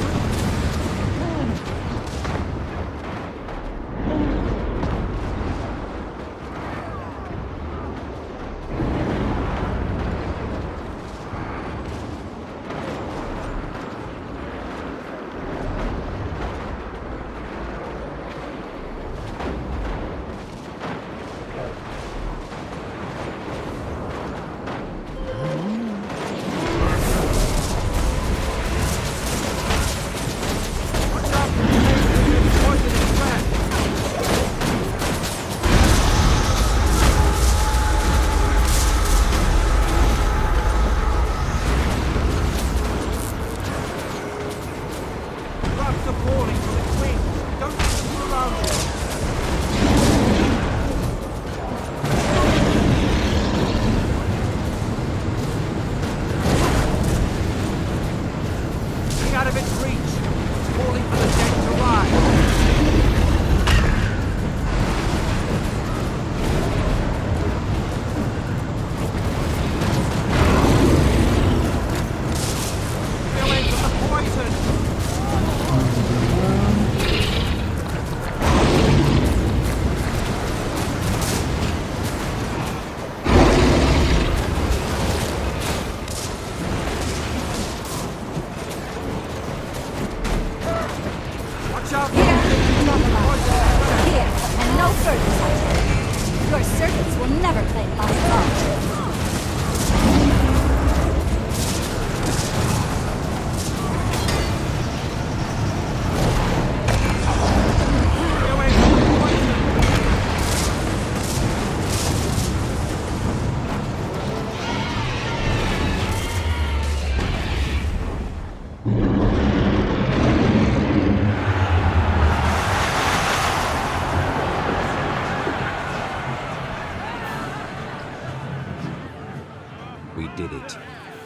We did it.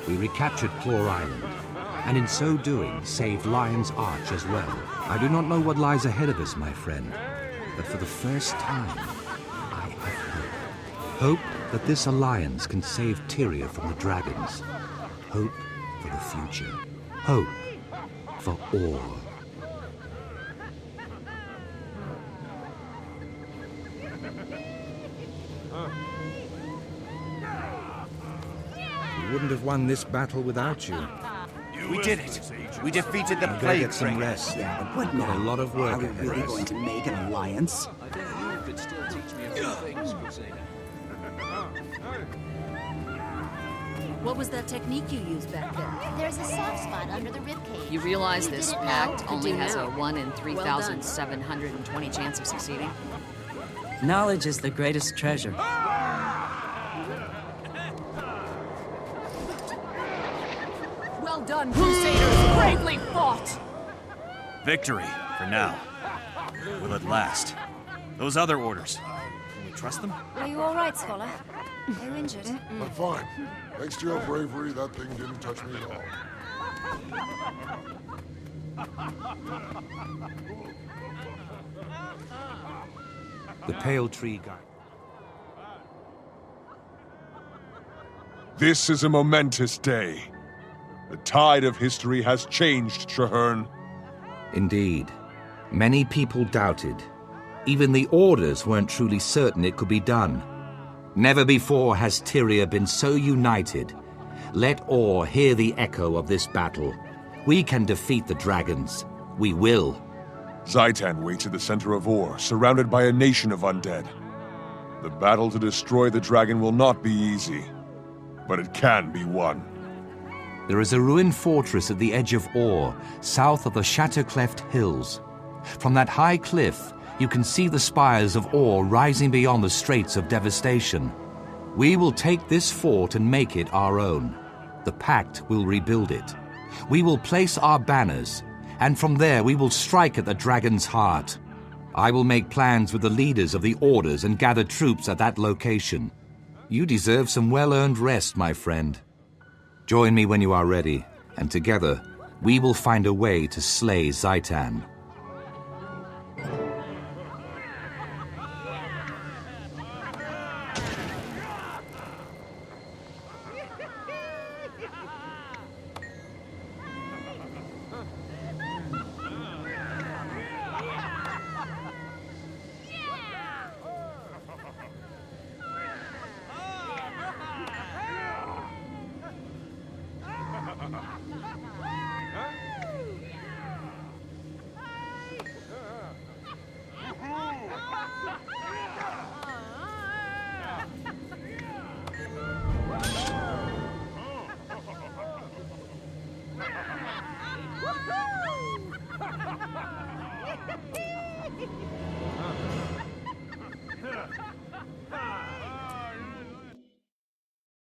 We recaptured Claw Island, and in so doing, saved Lion's Arch as well. I do not know what lies ahead of us, my friend, but for the first time, I have hope. Hope that this alliance can save Tyria from the dragons. Hope for the future. Hope for all. We wouldn't have won this battle without you. We did it. We defeated the You better plague get some train. rest. Yeah, but what Got now? a lot of work Are we ahead really of us. going to make an alliance? I bet you could still teach me a few things, Crusader. What was that technique you used back there? There's a soft spot under the ribcage. You realize You this didn't pact know? only I do has a now. 1 in Well 3,720 chance of succeeding? Knowledge is the greatest treasure. Well done, Crusaders! Bravely fought! Victory, for now. Will it last? Those other orders, can we trust them? Are you all right, Scholar? Are you injured? I'm fine. Thanks to your bravery, that thing didn't touch me at all. The Pale Tree Guide. This is a momentous day. The tide of history has changed, Traherne. Indeed. Many people doubted. Even the Orders weren't truly certain it could be done. Never before has Tyria been so united. Let Orr hear the echo of this battle. We can defeat the dragons. We will. Zaitan waits at the center of Orr, surrounded by a nation of undead. The battle to destroy the dragon will not be easy, but it can be won. There is a ruined fortress at the edge of Orr, south of the Shattercleft Hills. From that high cliff, you can see the spires of Orr rising beyond the Straits of Devastation. We will take this fort and make it our own. The Pact will rebuild it. We will place our banners, and from there we will strike at the dragon's heart. I will make plans with the leaders of the Orders and gather troops at that location. You deserve some well-earned rest, my friend. Join me when you are ready, and together we will find a way to slay Zaitan.